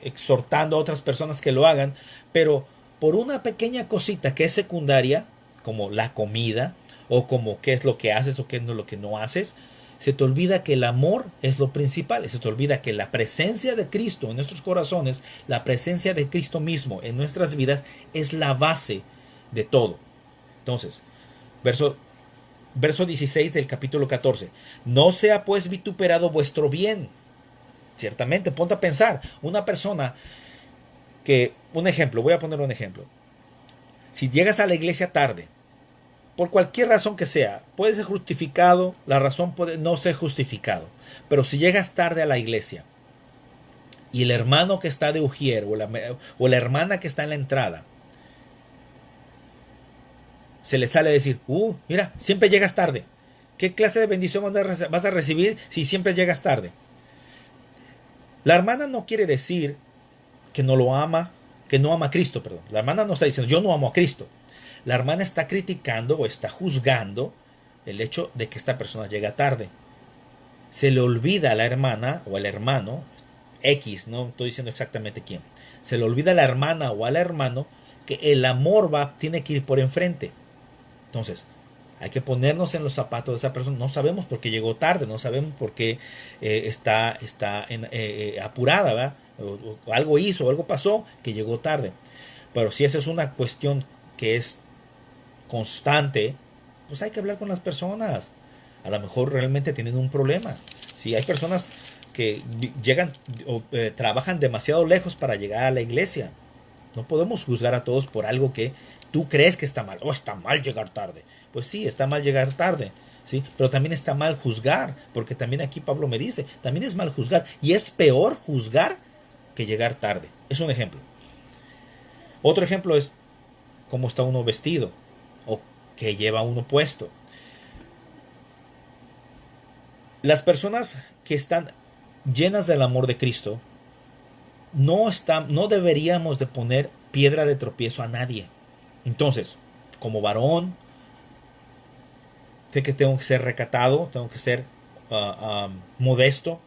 exhortando a otras personas que lo hagan, pero por una pequeña cosita que es secundaria, como la comida o como qué es lo que haces o qué es lo que no haces, se te olvida que el amor es lo principal. Se te olvida que la presencia de Cristo en nuestros corazones, la presencia de Cristo mismo en nuestras vidas, es la base de todo. Entonces, verso 16 del capítulo 14. No sea pues vituperado vuestro bien. Ciertamente, ponte a pensar, una persona que, un ejemplo, voy a poner un ejemplo. Si llegas a la iglesia tarde, por cualquier razón que sea, puede ser justificado, la razón puede no ser justificado. Pero si llegas tarde a la iglesia y el hermano que está de ujier o la hermana que está en la entrada se le sale a decir, mira, siempre llegas tarde. ¿Qué clase de bendición vas a recibir si siempre llegas tarde? La hermana no quiere decir que no lo ama, que no ama a Cristo, perdón. La hermana no está diciendo, yo no amo a Cristo. La hermana está criticando o está juzgando el hecho de que esta persona llega tarde. Se le olvida a la hermana o al hermano, X, no estoy diciendo exactamente quién, se le olvida a la hermana o al hermano que el amor tiene que ir por enfrente. Entonces, hay que ponernos en los zapatos de esa persona. No sabemos por qué llegó tarde, no sabemos por qué está apurada, ¿verdad? O algo hizo, o algo pasó que llegó tarde. Pero si esa es una cuestión que es constante, pues hay que hablar con las personas. A lo mejor realmente tienen un problema. Si hay personas que llegan o trabajan demasiado lejos para llegar a la iglesia, no podemos juzgar a todos por algo que tú crees que está mal. Está mal llegar tarde. Pues sí, está mal llegar tarde, ¿sí? Pero también está mal juzgar, porque también aquí Pablo me dice, también es mal juzgar, y es peor juzgar que llegar tarde. Es un ejemplo. Otro ejemplo es cómo está uno vestido o qué lleva uno puesto. Las personas que están llenas del amor de Cristo no deberíamos de poner piedra de tropiezo a nadie. Entonces, como varón, sé que tengo que ser recatado, tengo que ser modesto,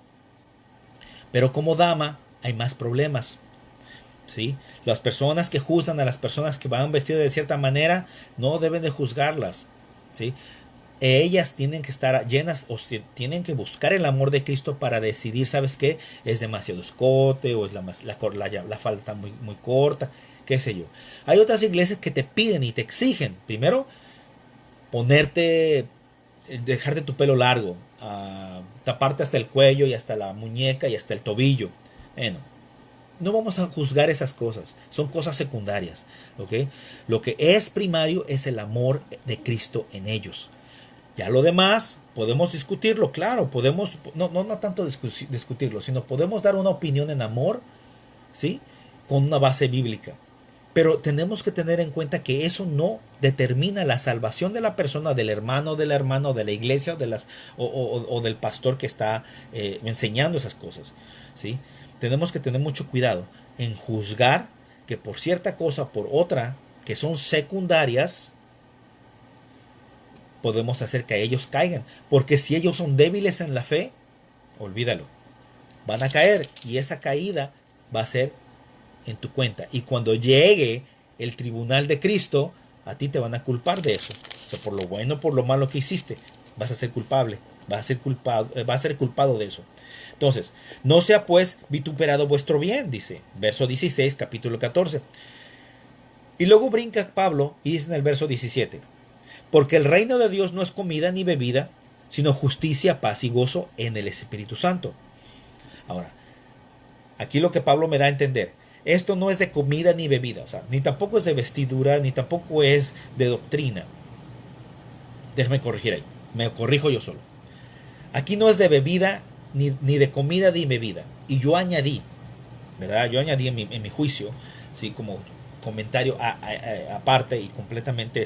pero como dama hay más problemas, ¿sí? Las personas que juzgan a las personas que van vestidas de cierta manera no deben de juzgarlas, ¿sí? Ellas tienen que estar llenas o tienen que buscar el amor de Cristo para decidir, ¿sabes qué? Es demasiado escote o es la falda muy, muy corta, qué sé yo. Hay otras iglesias que te piden y te exigen, primero, dejarte tu pelo largo, taparte hasta el cuello y hasta la muñeca y hasta el tobillo. Bueno, no vamos a juzgar esas cosas, son cosas secundarias, ¿ok? Lo que es primario es el amor de Cristo en ellos. Ya lo demás podemos discutirlo, claro, podemos, no tanto discutirlo, sino podemos dar una opinión en amor, ¿sí? Con una base bíblica. Pero tenemos que tener en cuenta que eso no determina la salvación de la persona, del hermano, de la iglesia o del pastor que está enseñando esas cosas, ¿sí? Tenemos que tener mucho cuidado en juzgar que por cierta cosa, por otra, que son secundarias, podemos hacer que ellos caigan. Porque si ellos son débiles en la fe, olvídalo. Van a caer y esa caída va a ser en tu cuenta. Y cuando llegue el tribunal de Cristo, a ti te van a culpar de eso. O sea, por lo bueno o por lo malo que hiciste, vas a ser culpable. Vas a ser culpado de eso. Entonces, no sea pues vituperado vuestro bien, dice. Verso 16, capítulo 14. Y luego brinca Pablo y dice en el verso 17. Porque el reino de Dios no es comida ni bebida, sino justicia, paz y gozo en el Espíritu Santo. Ahora, aquí lo que Pablo me da a entender, esto no es de comida ni bebida, o sea, ni tampoco es de vestidura, ni tampoco es de doctrina. Déjame corregir ahí, me corrijo yo solo. Aquí no es de bebida, ni de comida ni bebida. Y yo añadí, ¿verdad? Yo añadí en mi juicio, ¿sí? Como comentario aparte y completamente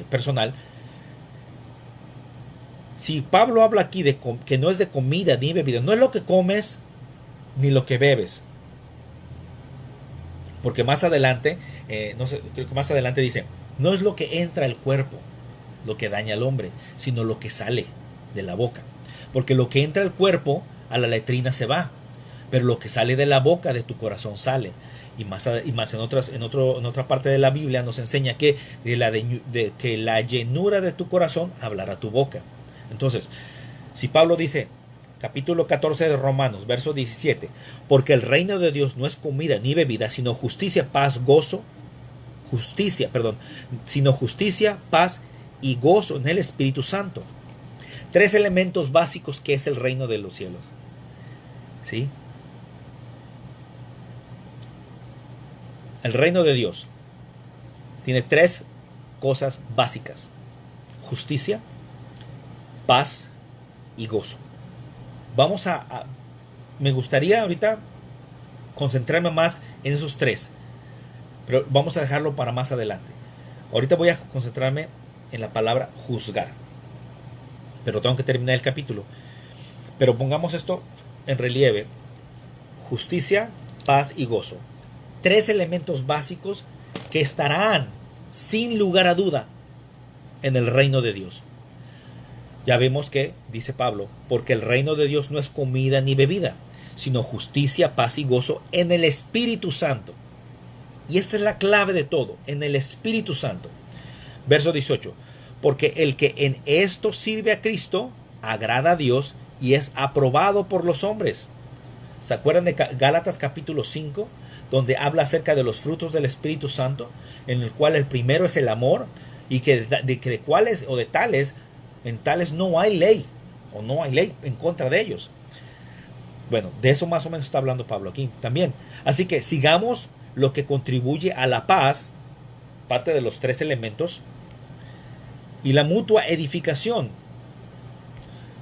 personal. Si Pablo habla aquí de que no es de comida ni bebida, no es lo que comes ni lo que bebes, porque más adelante creo que más adelante dice, no es lo que entra al cuerpo lo que daña al hombre, sino lo que sale de la boca, porque lo que entra al cuerpo a la letrina se va, pero lo que sale de la boca de tu corazón sale. Y más en otra parte de la Biblia nos enseña que que la llenura de tu corazón hablará tu boca. Entonces, si Pablo dice, capítulo 14 de Romanos, verso 17, porque el reino de Dios no es comida ni bebida, sino justicia, paz, gozo, sino justicia, paz y gozo en el Espíritu Santo. Tres elementos básicos que es el reino de los cielos. ¿Sí? El reino de Dios tiene tres cosas básicas: justicia, paz y gozo. Me gustaría ahorita concentrarme más en esos tres, pero vamos a dejarlo para más adelante. Ahorita voy a concentrarme en la palabra juzgar, pero tengo que terminar el capítulo. Pero pongamos esto en relieve: justicia, paz y gozo. Tres elementos básicos que estarán sin lugar a duda en el reino de Dios. Ya vemos que, dice Pablo, porque el reino de Dios no es comida ni bebida, sino justicia, paz y gozo en el Espíritu Santo. Y esa es la clave de todo, en el Espíritu Santo. Verso 18, porque el que en esto sirve a Cristo agrada a Dios y es aprobado por los hombres. ¿Se acuerdan de Gálatas capítulo 5? Donde habla acerca de los frutos del Espíritu Santo, en el cual el primero es el amor, y que de cuáles o de tales, en tales no hay ley, o no hay ley en contra de ellos. Bueno, de eso más o menos está hablando Pablo aquí también. Así que sigamos lo que contribuye a la paz, parte de los tres elementos, y la mutua edificación.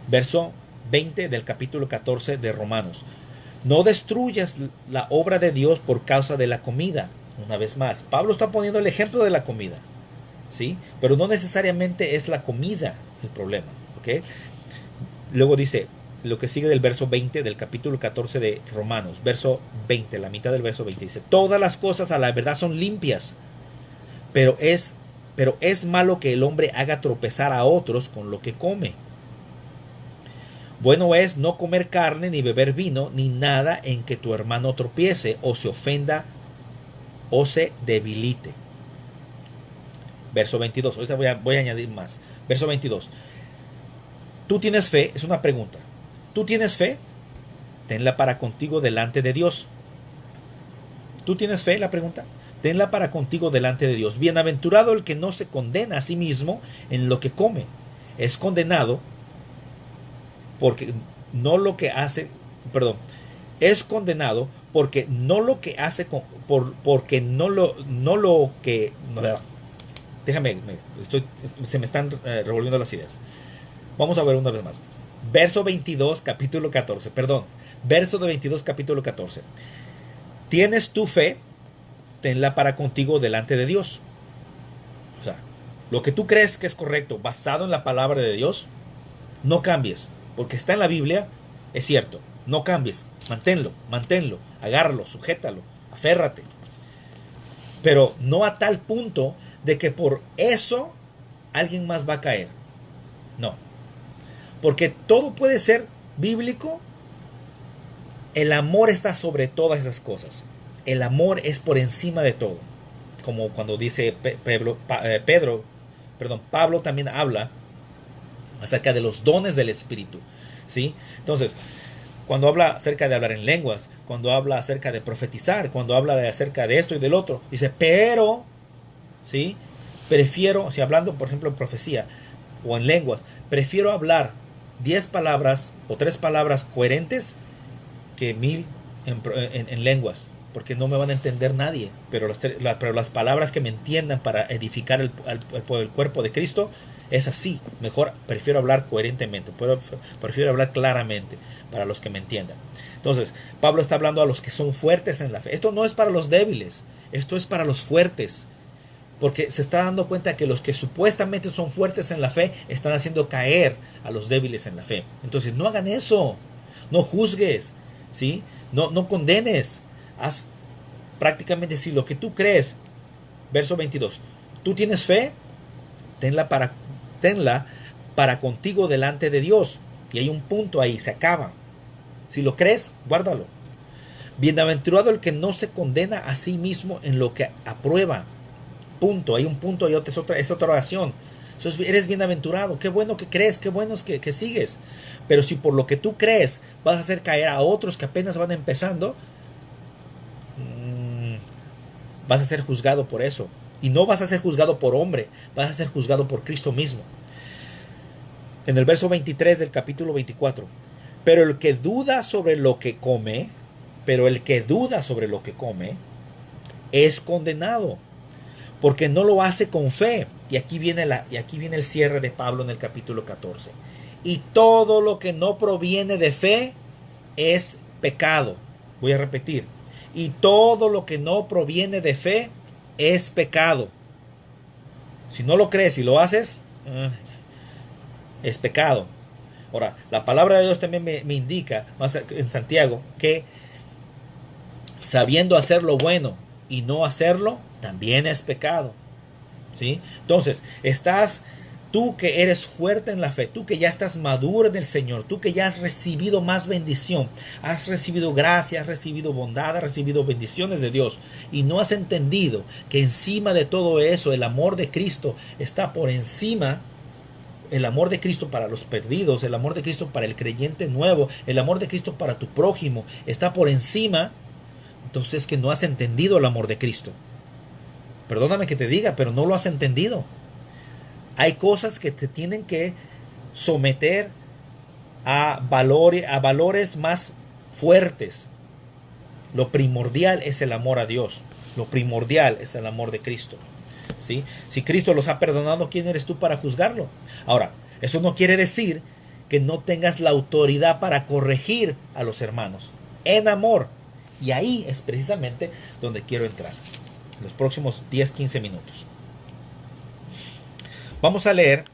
Verso 20 del capítulo 14 de Romanos. No destruyas la obra de Dios por causa de la comida. Una vez más, Pablo está poniendo el ejemplo de la comida, ¿sí? Pero no necesariamente es la comida el problema, ¿ok? Luego dice, lo que sigue del verso 20 del capítulo 14 de Romanos, verso 20, la mitad del verso 20, dice, todas las cosas a la verdad son limpias, pero es malo que el hombre haga tropezar a otros con lo que come. Bueno es no comer carne, ni beber vino, ni nada en que tu hermano tropiece, o se ofenda, o se debilite. Verso 22. Ahorita voy a añadir más. Verso 22. ¿Tú tienes fe? Es una pregunta. ¿Tú tienes fe? Tenla para contigo delante de Dios. ¿Tú tienes fe? La pregunta. Tenla para contigo delante de Dios. Bienaventurado el que no se condena a sí mismo en lo que come. Es condenado porque no lo que hace, es condenado porque no lo que hace, porque no lo que, se me están revolviendo las ideas. Vamos a ver una vez más. Verso 22, capítulo 14, verso de 22, capítulo 14. ¿Tienes tu fe? Tenla para contigo delante de Dios. O sea, lo que tú crees que es correcto, basado en la palabra de Dios, no cambies. Porque está en la Biblia, es cierto. No cambies, manténlo, agárralo, sujétalo, aférrate. Pero no a tal punto de que por eso alguien más va a caer. No. Porque todo puede ser bíblico. El amor está sobre todas esas cosas. El amor es por encima de todo. Como cuando dice Pablo también habla acerca de los dones del Espíritu, ¿sí? Entonces, cuando habla acerca de hablar en lenguas, cuando habla acerca de profetizar, cuando habla acerca de esto y del otro, dice, pero, ¿sí? Prefiero, si hablando, por ejemplo, en profecía o en lenguas, prefiero hablar 10 palabras o 3 palabras coherentes que 1000 en lenguas, porque no me van a entender nadie, pero las palabras que me entiendan para edificar el cuerpo de Cristo, es así. Mejor prefiero hablar coherentemente, prefiero hablar claramente para los que me entiendan. Entonces, Pablo está hablando a los que son fuertes en la fe. Esto no es para los débiles, esto es para los fuertes, porque se está dando cuenta que los que supuestamente son fuertes en la fe están haciendo caer a los débiles en la fe. Entonces, no hagan eso, no juzgues, ¿sí? No condenes. Haz prácticamente si lo que tú crees. Verso 22. ¿Tú tienes fe? Tenla para contigo delante de Dios. Y hay un punto ahí, se acaba. Si lo crees, guárdalo. Bienaventurado el que no se condena a sí mismo en lo que aprueba. Punto. Hay un punto y es otra oración. Entonces eres bienaventurado, qué bueno que crees, qué bueno es que sigues. Pero si por lo que tú crees vas a hacer caer a otros que apenas van empezando, vas a ser juzgado por eso. Y no vas a ser juzgado por hombre, vas a ser juzgado por Cristo mismo. En el verso 23 del capítulo 24. Pero el que duda sobre lo que come, es condenado, porque no lo hace con fe. Y aquí viene el cierre de Pablo en el capítulo 14. Y todo lo que no proviene de fe es pecado. Voy a repetir. Y todo lo que no proviene de fe es pecado. Si no lo crees y lo haces, es pecado. Ahora, la palabra de Dios también me indica, más en Santiago, que sabiendo hacer lo bueno y no hacerlo, también es pecado. ¿Sí? Entonces, tú que eres fuerte en la fe, tú que ya estás maduro en el Señor, tú que ya has recibido más bendición, has recibido gracia, has recibido bondad, has recibido bendiciones de Dios y no has entendido que encima de todo eso el amor de Cristo está por encima. El amor de Cristo para los perdidos, el amor de Cristo para el creyente nuevo, el amor de Cristo para tu prójimo está por encima. Entonces es que no has entendido el amor de Cristo. Perdóname que te diga, pero no lo has entendido. Hay cosas que te tienen que someter a valores más fuertes. Lo primordial es el amor a Dios. Lo primordial es el amor de Cristo. ¿Sí? Si Cristo los ha perdonado, ¿quién eres tú para juzgarlo? Ahora, eso no quiere decir que no tengas la autoridad para corregir a los hermanos en amor. Y ahí es precisamente donde quiero entrar. En los próximos 10-15 minutos. Vamos a leer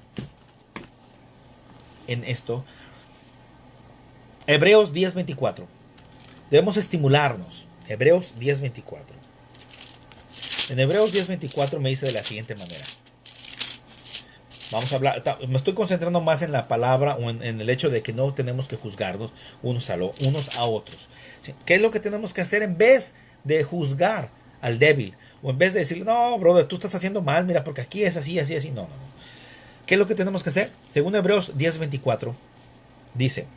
en esto Hebreos 10:24. Debemos estimularnos. Hebreos 10:24. En Hebreos 10:24 me dice de la siguiente manera. Vamos a hablar, me estoy concentrando más en la palabra o en el hecho de que no tenemos que juzgarnos unos a otros. ¿Qué es lo que tenemos que hacer en vez de juzgar al débil? O en vez de decirle, no, brother, tú estás haciendo mal, mira, porque aquí es así, así, así. No. ¿Qué es lo que tenemos que hacer? Según Hebreos 10:24, dice,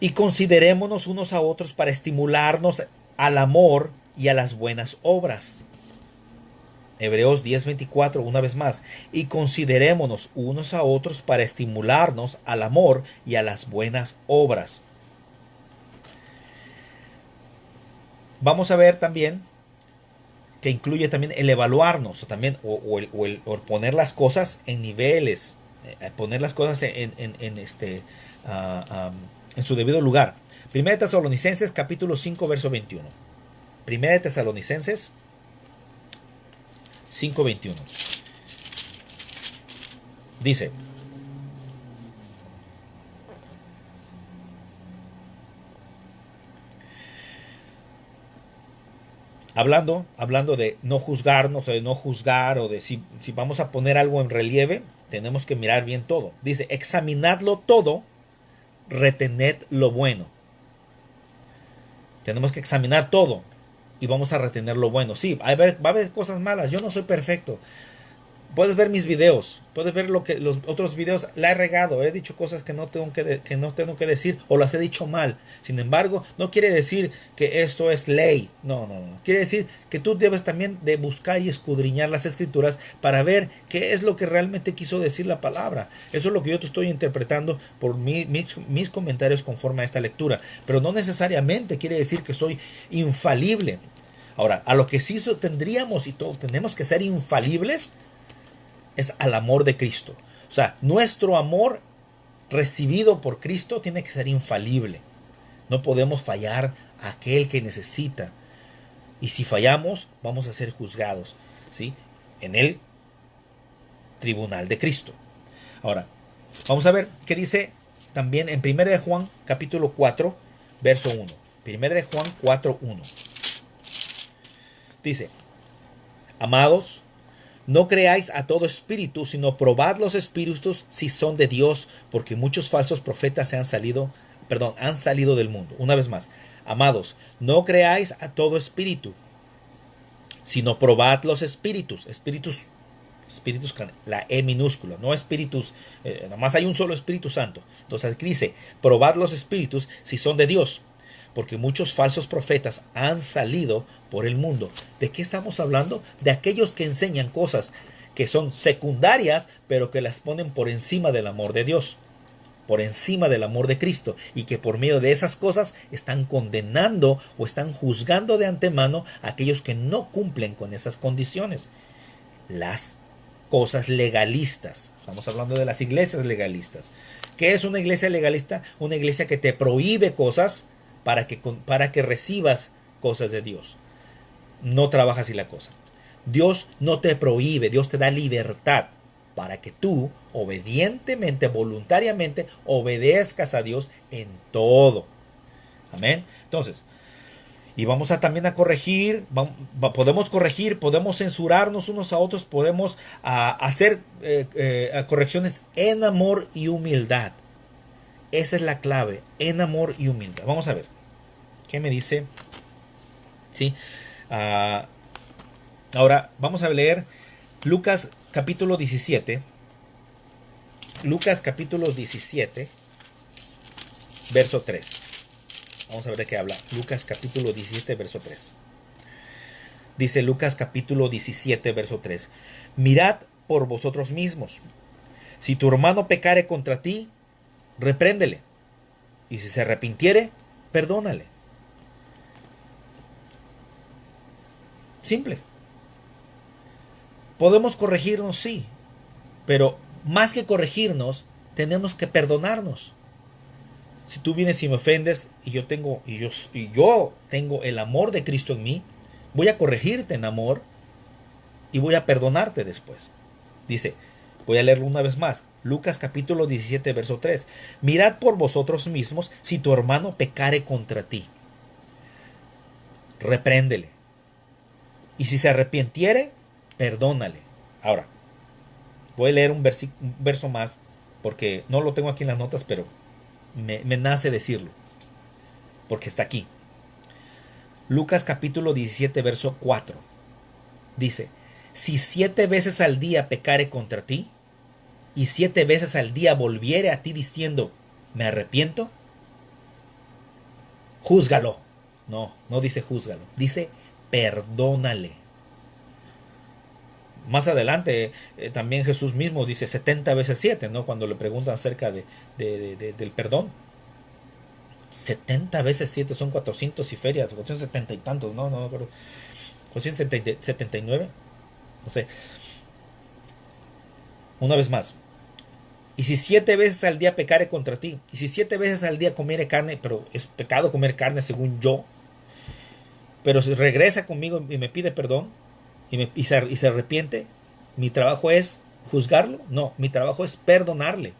y considerémonos unos a otros para estimularnos al amor y a las buenas obras. Hebreos 10:24, una vez más, y considerémonos unos a otros para estimularnos al amor y a las buenas obras. Vamos a ver también que incluye también el evaluarnos, también, o el poner las cosas en niveles, poner las cosas en su debido lugar. Primera de Tesalonicenses capítulo 5 verso 21. Primera de Tesalonicenses 5:21. Dice, hablando de no juzgarnos, o de no juzgar, o de si vamos a poner algo en relieve, tenemos que mirar bien todo. Dice, examinadlo todo, retened lo bueno. Tenemos que examinar todo y vamos a retener lo bueno. Sí, va a haber cosas malas. Yo no soy perfecto. Puedes ver mis videos, puedes ver los otros videos. La he regado, he dicho cosas que no tengo que decir, o las he dicho mal. Sin embargo, no quiere decir que esto es ley. No. Quiere decir que tú debes también de buscar y escudriñar las escrituras para ver qué es lo que realmente quiso decir la palabra. Eso es lo que yo te estoy interpretando por mis comentarios conforme a esta lectura. Pero no necesariamente quiere decir que soy infalible. Ahora, a lo que sí tendríamos y todos tenemos que ser infalibles es al amor de Cristo. O sea, nuestro amor recibido por Cristo tiene que ser infalible. No podemos fallar a aquel que necesita. Y si fallamos, vamos a ser juzgados, ¿sí? En el tribunal de Cristo. Ahora, vamos a ver qué dice también en 1 de Juan capítulo 4, verso 1. 1 de Juan 4:1. Dice, amados, no creáis a todo espíritu, sino probad los espíritus si son de Dios, porque muchos falsos profetas han salido del mundo. Una vez más, amados, no creáis a todo espíritu, sino probad los espíritus Espíritus, la E minúscula, no espíritus, nomás hay un solo Espíritu Santo. Entonces aquí dice, probad los espíritus si son de Dios, porque muchos falsos profetas han salido por el mundo. ¿De qué estamos hablando? De aquellos que enseñan cosas que son secundarias, pero que las ponen por encima del amor de Dios, por encima del amor de Cristo, y que por medio de esas cosas están condenando o están juzgando de antemano a aquellos que no cumplen con esas condiciones. Las cosas legalistas. Estamos hablando de las iglesias legalistas. ¿Qué es una iglesia legalista? Una iglesia que te prohíbe cosas para que recibas cosas de Dios. No trabaja así la cosa. Dios no te prohíbe, Dios te da libertad para que tú obedientemente, voluntariamente, obedezcas a Dios en todo. Amén. Entonces, y vamos a también a corregir, podemos corregir, podemos censurarnos unos a otros, podemos hacer correcciones en amor y humildad. Esa es la clave, en amor y humildad. Vamos a ver, ¿qué me dice? ¿Sí? Ahora vamos a leer Lucas capítulo 17. Lucas capítulo 17, verso 3. Vamos a ver de qué habla. Lucas capítulo 17, verso 3. Dice Lucas capítulo 17, verso 3. Mirad por vosotros mismos. Si tu hermano pecare contra ti, repréndele. Y si se arrepintiere, perdónale. Simple. Podemos corregirnos, sí. Pero más que corregirnos, tenemos que perdonarnos. Si tú vienes y me ofendes y yo tengo el amor de Cristo en mí, voy a corregirte en amor y voy a perdonarte después. Dice, voy a leerlo una vez más. Lucas capítulo 17, verso 3. Mirad por vosotros mismos si tu hermano pecare contra ti. Repréndele. Y si se arrepintiere, perdónale. Ahora, voy a leer un verso más porque no lo tengo aquí en las notas, pero me nace decirlo, porque está aquí. Lucas capítulo 17, verso 4. Dice, si 7 veces al día pecare contra ti, y 7 veces al día volviere a ti diciendo, me arrepiento, júzgalo. No dice júzgalo, dice perdónale. Más adelante también Jesús mismo dice 70 veces 7, ¿no? Cuando le preguntan acerca del perdón. 70 veces 7 son 400 y ferias, 470 y tantos, no me acuerdo. 479, no sé. Una vez más. Y si 7 veces al día pecare contra ti, y si 7 veces al día comiere carne, pero es pecado comer carne según yo, pero si regresa conmigo y me pide perdón, y se arrepiente, ¿mi trabajo es juzgarlo? No, mi trabajo es perdonarle.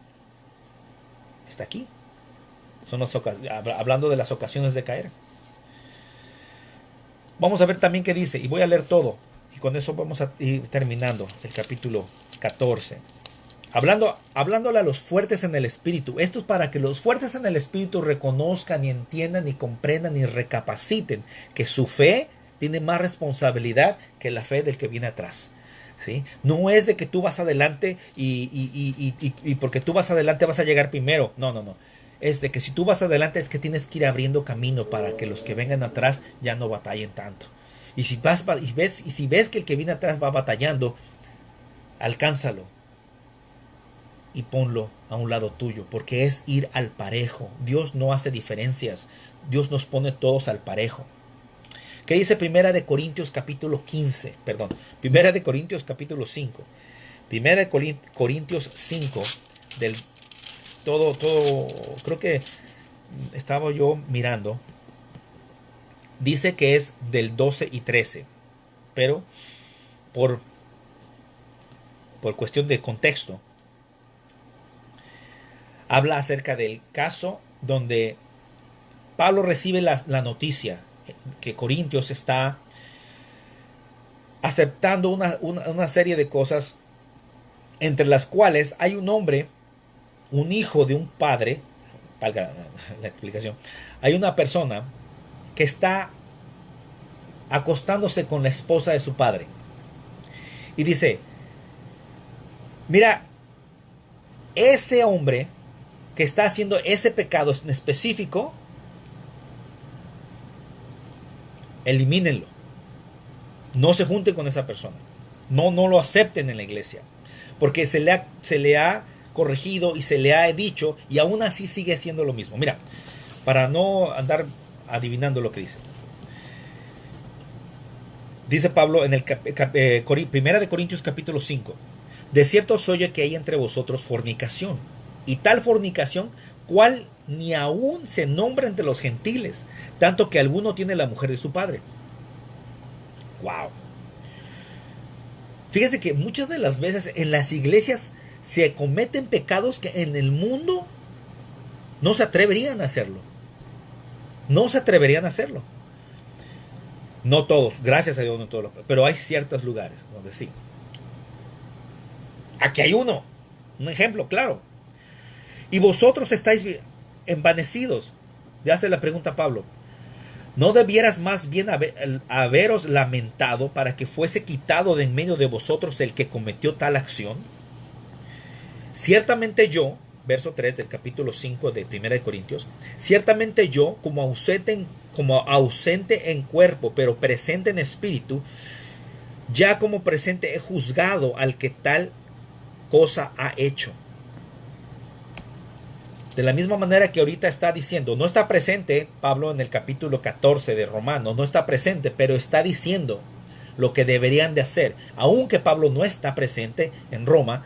Está aquí. Son hablando de las ocasiones de caer. Vamos a ver también qué dice, y voy a leer todo, y con eso vamos a ir terminando el capítulo 14. Hablándole a los fuertes en el espíritu. Esto es para que los fuertes en el espíritu reconozcan y entiendan y comprendan y recapaciten que su fe tiene más responsabilidad que la fe del que viene atrás. ¿Sí? No es de que tú vas adelante y porque tú vas adelante vas a llegar primero. No. Es de que si tú vas adelante es que tienes que ir abriendo camino para que los que vengan atrás ya no batallen tanto. Y si ves que el que viene atrás va batallando, alcánzalo y ponlo a un lado tuyo, porque es ir al parejo. Dios no hace diferencias. Dios nos pone todos al parejo. ¿Qué dice Primera de Corintios capítulo 15? Perdón, Primera de Corintios capítulo 5. Primera de Corintios 5, del todo, creo que estaba yo mirando. Dice que es del 12 y 13, pero por cuestión de contexto, habla acerca del caso donde Pablo recibe la noticia que Corintios está aceptando una serie de cosas, entre las cuales hay un hombre, un hijo de un padre, valga la explicación, hay una persona que está acostándose con la esposa de su padre. Y dice, Mira, ese hombre que está haciendo ese pecado en específico, elimínenlo. No se junten con esa persona. No lo acepten en la iglesia. Porque se le ha corregido y se le ha dicho y aún así sigue haciendo lo mismo. Mira, para no andar adivinando lo que dice. Dice Pablo en el Primera de Corintios capítulo 5. De cierto os oye que hay entre vosotros fornicación. Y tal fornicación, cual ni aún se nombra entre los gentiles, tanto que alguno tiene la mujer de su padre. Wow. Fíjense que muchas de las veces en las iglesias se cometen pecados que en el mundo no se atreverían a hacerlo. No se atreverían a hacerlo. No todos, gracias a Dios no todos, pero hay ciertos lugares donde sí. Aquí hay un ejemplo claro. Y vosotros estáis envanecidos. Le hace la pregunta a Pablo. ¿No debieras más bien haberos lamentado para que fuese quitado de en medio de vosotros el que cometió tal acción? Ciertamente yo, verso 3 del capítulo 5 de 1 de Corintios, ciertamente yo, como ausente en cuerpo, pero presente en espíritu, ya como presente he juzgado al que tal cosa ha hecho. De la misma manera que ahorita está diciendo, no está presente Pablo en el capítulo 14 de Romanos, no está presente, pero está diciendo lo que deberían de hacer. Aunque Pablo no está presente en Roma,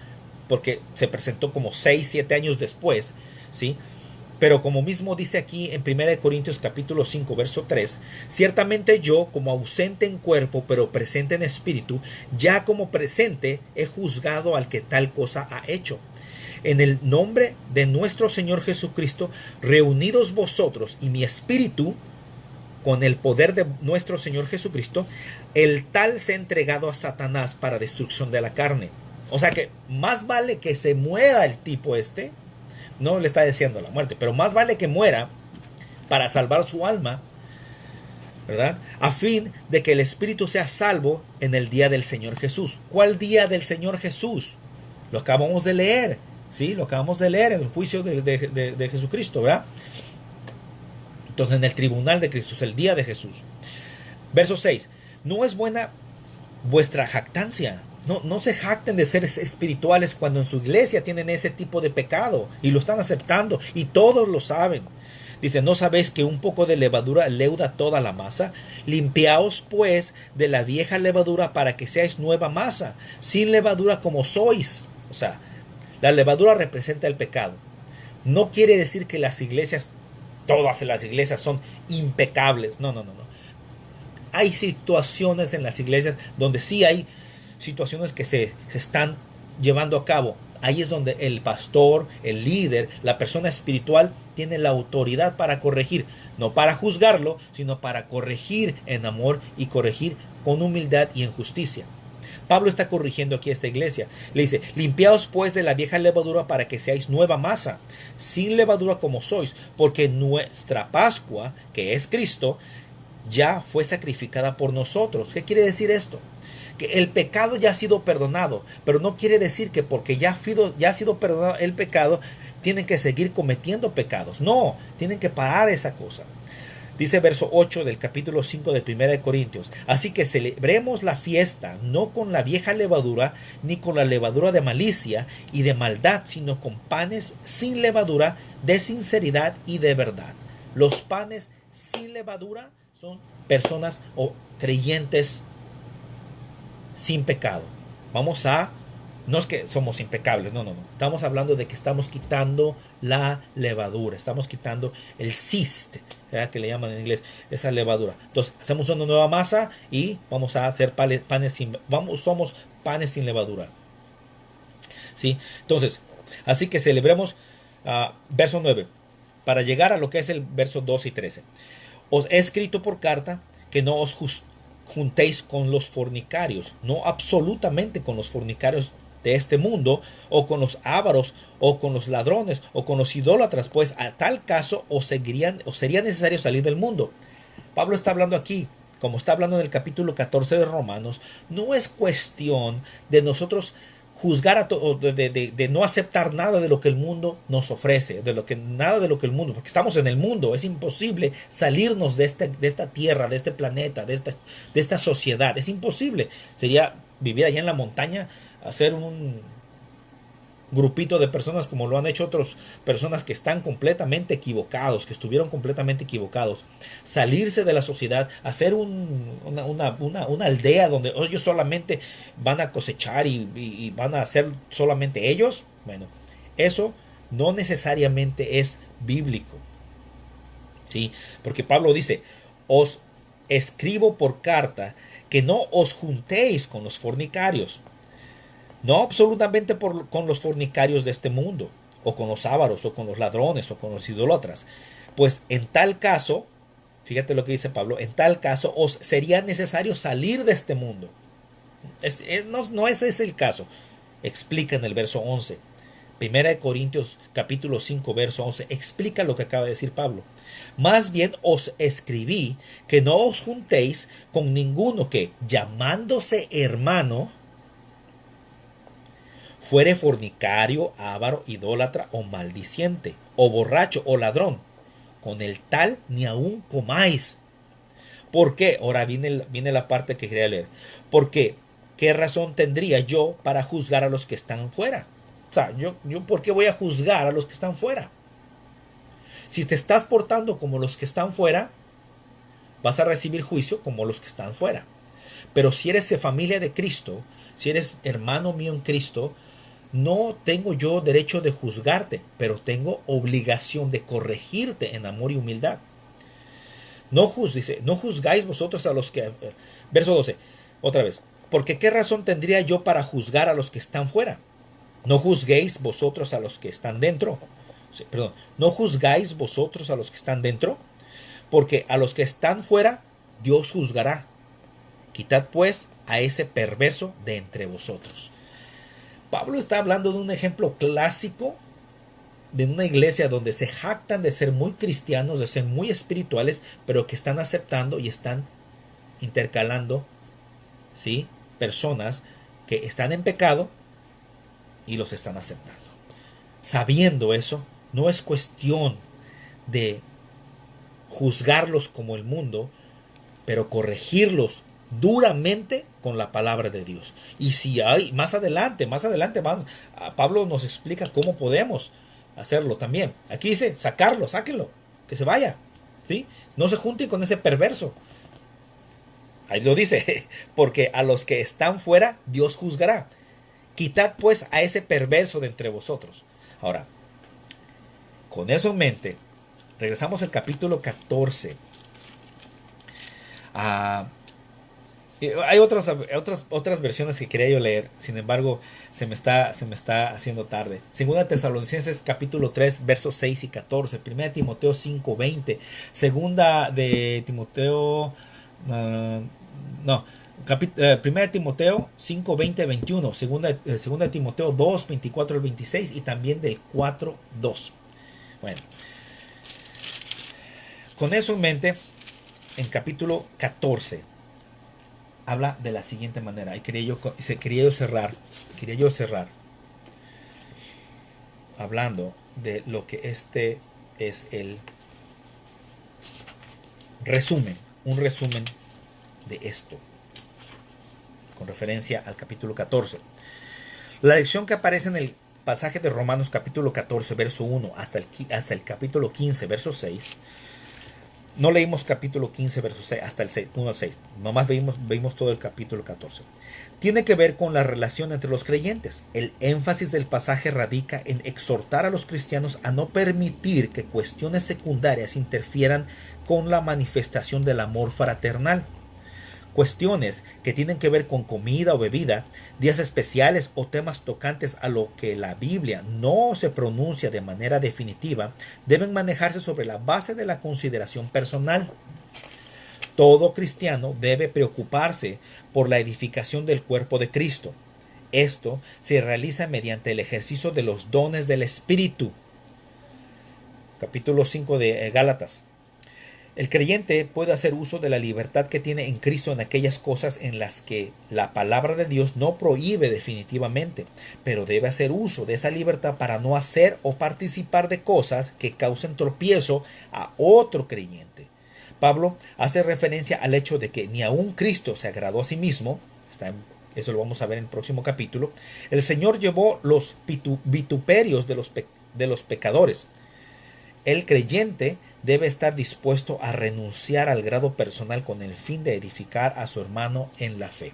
porque se presentó como 6-7 años después, ¿sí? Pero como mismo dice aquí en 1 Corintios capítulo 5, verso 3, ciertamente yo, como ausente en cuerpo, pero presente en espíritu, ya como presente he juzgado al que tal cosa ha hecho. En el nombre de nuestro Señor Jesucristo, reunidos vosotros y mi espíritu, con el poder de nuestro Señor Jesucristo, el tal se ha entregado a Satanás para destrucción de la carne. O sea que más vale que se muera el tipo este, no le está deseando la muerte, pero más vale que muera para salvar su alma, ¿verdad? A fin de que el espíritu sea salvo en el día del Señor Jesús. ¿Cuál día del Señor Jesús? Lo acabamos de leer, ¿sí? Lo acabamos de leer en el juicio de Jesucristo, ¿verdad? Entonces en el tribunal de Cristo, es el día de Jesús. Verso 6. No es buena vuestra jactancia. No se jacten de ser espirituales cuando en su iglesia tienen ese tipo de pecado y lo están aceptando y todos lo saben. Dice, ¿no sabéis que un poco de levadura leuda toda la masa? Limpiaos pues de la vieja levadura para que seáis nueva masa, sin levadura como sois. O sea, la levadura representa el pecado. No quiere decir que las iglesias, todas las iglesias son impecables. No. Hay situaciones en las iglesias donde sí hay situaciones que se están llevando a cabo. Ahí es donde el pastor, el líder, la persona espiritual tiene la autoridad para corregir, no para juzgarlo, sino para corregir en amor y corregir con humildad y en justicia. Pablo está corrigiendo aquí a esta iglesia. Le dice, limpiaos pues de la vieja levadura para que seáis nueva masa, sin levadura como sois, porque nuestra Pascua, que es Cristo, ya fue sacrificada por nosotros. ¿Qué quiere decir esto? Que el pecado ya ha sido perdonado, pero no quiere decir que porque ya ha sido perdonado el pecado, tienen que seguir cometiendo pecados. No, tienen que parar esa cosa. Dice verso 8 del capítulo 5 de 1 de Corintios. Así que celebremos la fiesta, no con la vieja levadura, ni con la levadura de malicia y de maldad, sino con panes sin levadura, de sinceridad y de verdad. Los panes sin levadura son personas o creyentes sin pecado. No es que somos impecables, no. Estamos hablando de que estamos quitando la levadura, estamos quitando el cyst, ¿verdad? Que le llaman en inglés, esa levadura. Entonces, hacemos una nueva masa y vamos a hacer somos panes sin levadura. ¿Sí? Entonces, así que celebremos verso 9, para llegar a lo que es el verso 12 y 13. Os he escrito por carta que no os juntéis con los fornicarios, no absolutamente con los fornicarios de este mundo, o con los ávaros, o con los ladrones, o con los idólatras, pues a tal caso os sería necesario salir del mundo. Pablo está hablando aquí, como está hablando en el capítulo 14 de Romanos, no es cuestión de nosotros juzgar de no aceptar nada de lo que el mundo nos ofrece, nada de lo que el mundo, porque estamos en el mundo, es imposible salirnos de esta tierra, de este planeta, de esta sociedad, es imposible. Sería vivir allá en la montaña, hacer un grupito de personas como lo han hecho otras personas que están completamente equivocados, que estuvieron completamente equivocados, salirse de la sociedad, hacer una aldea donde ellos solamente van a cosechar y van a hacer solamente ellos. Bueno, eso no necesariamente es bíblico, ¿sí? Porque Pablo dice, os escribo por carta que no os juntéis con los fornicarios. No absolutamente con los fornicarios de este mundo, o con los ávaros, o con los ladrones, o con los idólatras. Pues en tal caso, fíjate lo que dice Pablo, en tal caso os sería necesario salir de este mundo. No ese es el caso. Explica en el verso 11. Primera de Corintios capítulo 5 verso 11. Explica lo que acaba de decir Pablo. Más bien os escribí que no os juntéis con ninguno que, llamándose hermano, fuere fornicario, avaro, idólatra o maldiciente, o borracho o ladrón. Con el tal ni aun comáis. ¿Por qué? Ahora viene la parte que quería leer. Porque, ¿qué razón tendría yo para juzgar a los que están fuera? O sea, yo ¿por qué voy a juzgar a los que están fuera? Si te estás portando como los que están fuera, vas a recibir juicio como los que están fuera. Pero si eres de familia de Cristo, si eres hermano mío en Cristo, no tengo yo derecho de juzgarte, pero tengo obligación de corregirte en amor y humildad. Dice, no juzgáis vosotros a los que... Verso 12, otra vez. Porque ¿qué razón tendría yo para juzgar a los que están fuera? No juzguéis vosotros a los que están dentro. Perdón, no juzgáis vosotros a los que están dentro, porque a los que están fuera Dios juzgará. Quitad pues a ese perverso de entre vosotros. Pablo está hablando de un ejemplo clásico de una iglesia donde se jactan de ser muy cristianos, de ser muy espirituales, pero que están aceptando y están intercalando, ¿sí?, personas que están en pecado y los están aceptando. Sabiendo eso, no es cuestión de juzgarlos como el mundo, pero corregirlos duramente con la palabra de Dios. Y si hay más adelante Pablo nos explica cómo podemos hacerlo también. Aquí dice, sáquenlo, que se vaya, ¿sí? No se junten con ese perverso. Ahí lo dice, porque a los que están fuera Dios juzgará. Quitad pues a ese perverso de entre vosotros. Ahora, con eso en mente, regresamos al capítulo 14. Hay otras versiones que quería yo leer, sin embargo se me está haciendo tarde. Segunda Tesalonicenses capítulo 3 versos 6 y 14, Primera de Timoteo 5, 20, Segunda de Timoteo Primera de Timoteo 5, 20, 21, Segunda de Timoteo 2, 24 al 26 y también del 4, 2. Bueno, con eso en mente, en capítulo 14 habla de la siguiente manera, y quería yo cerrar hablando de lo que este es el resumen, un resumen de esto, con referencia al capítulo 14. La lección que aparece en el pasaje de Romanos capítulo 14, verso 1, hasta el capítulo 15, verso 6, no leímos capítulo 15, verso 6, hasta el 1 al 6. Nomás vimos todo el capítulo 14. Tiene que ver con la relación entre los creyentes. El énfasis del pasaje radica en exhortar a los cristianos a no permitir que cuestiones secundarias interfieran con la manifestación del amor fraternal. Cuestiones que tienen que ver con comida o bebida, días especiales o temas tocantes a lo que la Biblia no se pronuncia de manera definitiva, deben manejarse sobre la base de la consideración personal. Todo cristiano debe preocuparse por la edificación del cuerpo de Cristo. Esto se realiza mediante el ejercicio de los dones del Espíritu. Capítulo 5 de Gálatas. El creyente puede hacer uso de la libertad que tiene en Cristo en aquellas cosas en las que la palabra de Dios no prohíbe definitivamente, pero debe hacer uso de esa libertad para no hacer o participar de cosas que causen tropiezo a otro creyente. Pablo hace referencia al hecho de que ni aun Cristo se agradó a sí mismo, eso lo vamos a ver en el próximo capítulo. El Señor llevó los vituperios de los pecadores. El creyente debe estar dispuesto a renunciar al grado personal con el fin de edificar a su hermano en la fe.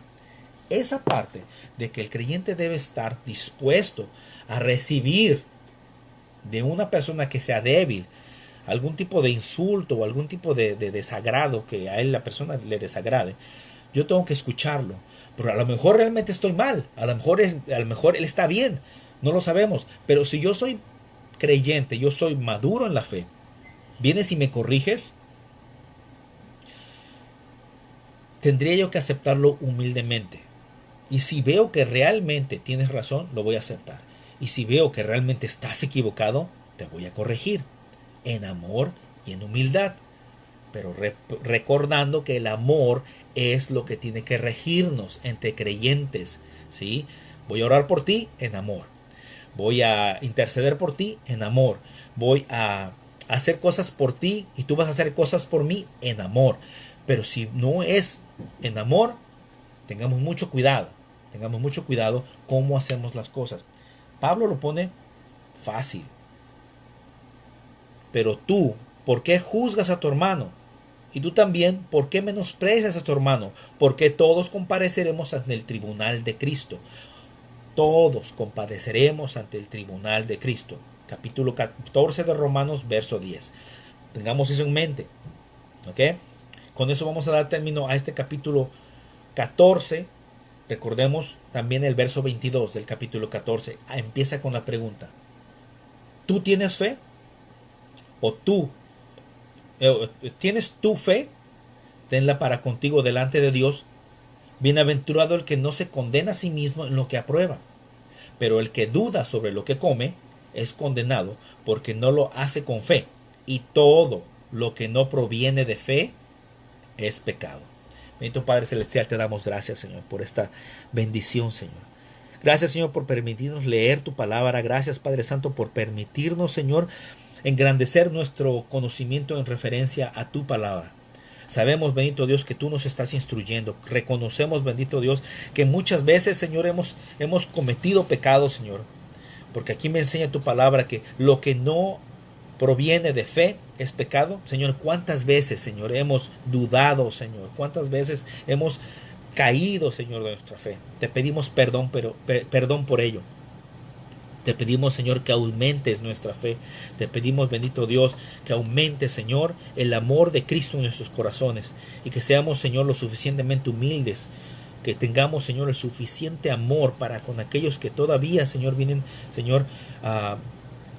Esa parte de que el creyente debe estar dispuesto a recibir de una persona que sea débil algún tipo de insulto o algún tipo de desagrado que a él la persona le desagrade, yo tengo que escucharlo. Pero a lo mejor realmente estoy mal, a lo mejor él está bien, no lo sabemos. Pero si yo soy creyente, yo soy maduro en la fe, vienes y me corriges, tendría yo que aceptarlo humildemente. Y si veo que realmente tienes razón, lo voy a aceptar. Y si veo que realmente estás equivocado, te voy a corregir en amor y en humildad. Pero recordando que el amor es lo que tiene que regirnos entre creyentes, ¿sí? Voy a orar por ti en amor. Voy a interceder por ti en amor. Voy a hacer cosas por ti y tú vas a hacer cosas por mí en amor. Pero si no es en amor, tengamos mucho cuidado. Tengamos mucho cuidado cómo hacemos las cosas. Pablo lo pone fácil. Pero tú, ¿por qué juzgas a tu hermano? Y tú también, ¿por qué menosprecias a tu hermano? Porque todos compareceremos ante el tribunal de Cristo. Todos compareceremos ante el tribunal de Cristo. Capítulo 14 de Romanos, verso 10. Tengamos eso en mente. ¿Ok? Con eso vamos a dar término a este capítulo 14. Recordemos también el verso 22 del capítulo 14. Empieza con la pregunta. ¿Tú tienes fe? ¿O tú tienes tu fe? Tenla para contigo delante de Dios. Bienaventurado el que no se condena a sí mismo en lo que aprueba. Pero el que duda sobre lo que come es condenado porque no lo hace con fe. Y todo lo que no proviene de fe es pecado. Bendito Padre Celestial, te damos gracias, Señor, por esta bendición, Señor. Gracias, Señor, por permitirnos leer tu palabra. Gracias, Padre Santo, por permitirnos, Señor, engrandecer nuestro conocimiento en referencia a tu palabra. Sabemos, bendito Dios, que tú nos estás instruyendo. Reconocemos, bendito Dios, que muchas veces, Señor, hemos cometido pecados, Señor. Porque aquí me enseña tu palabra que lo que no proviene de fe es pecado. Señor, ¿cuántas veces, Señor, hemos dudado, Señor? ¿Cuántas veces hemos caído, Señor, de nuestra fe? Te pedimos perdón, perdón por ello. Te pedimos, Señor, que aumentes nuestra fe. Te pedimos, bendito Dios, que aumente, Señor, el amor de Cristo en nuestros corazones. Y que seamos, Señor, lo suficientemente humildes. Que tengamos, Señor, el suficiente amor para con aquellos que todavía, Señor, vienen, Señor,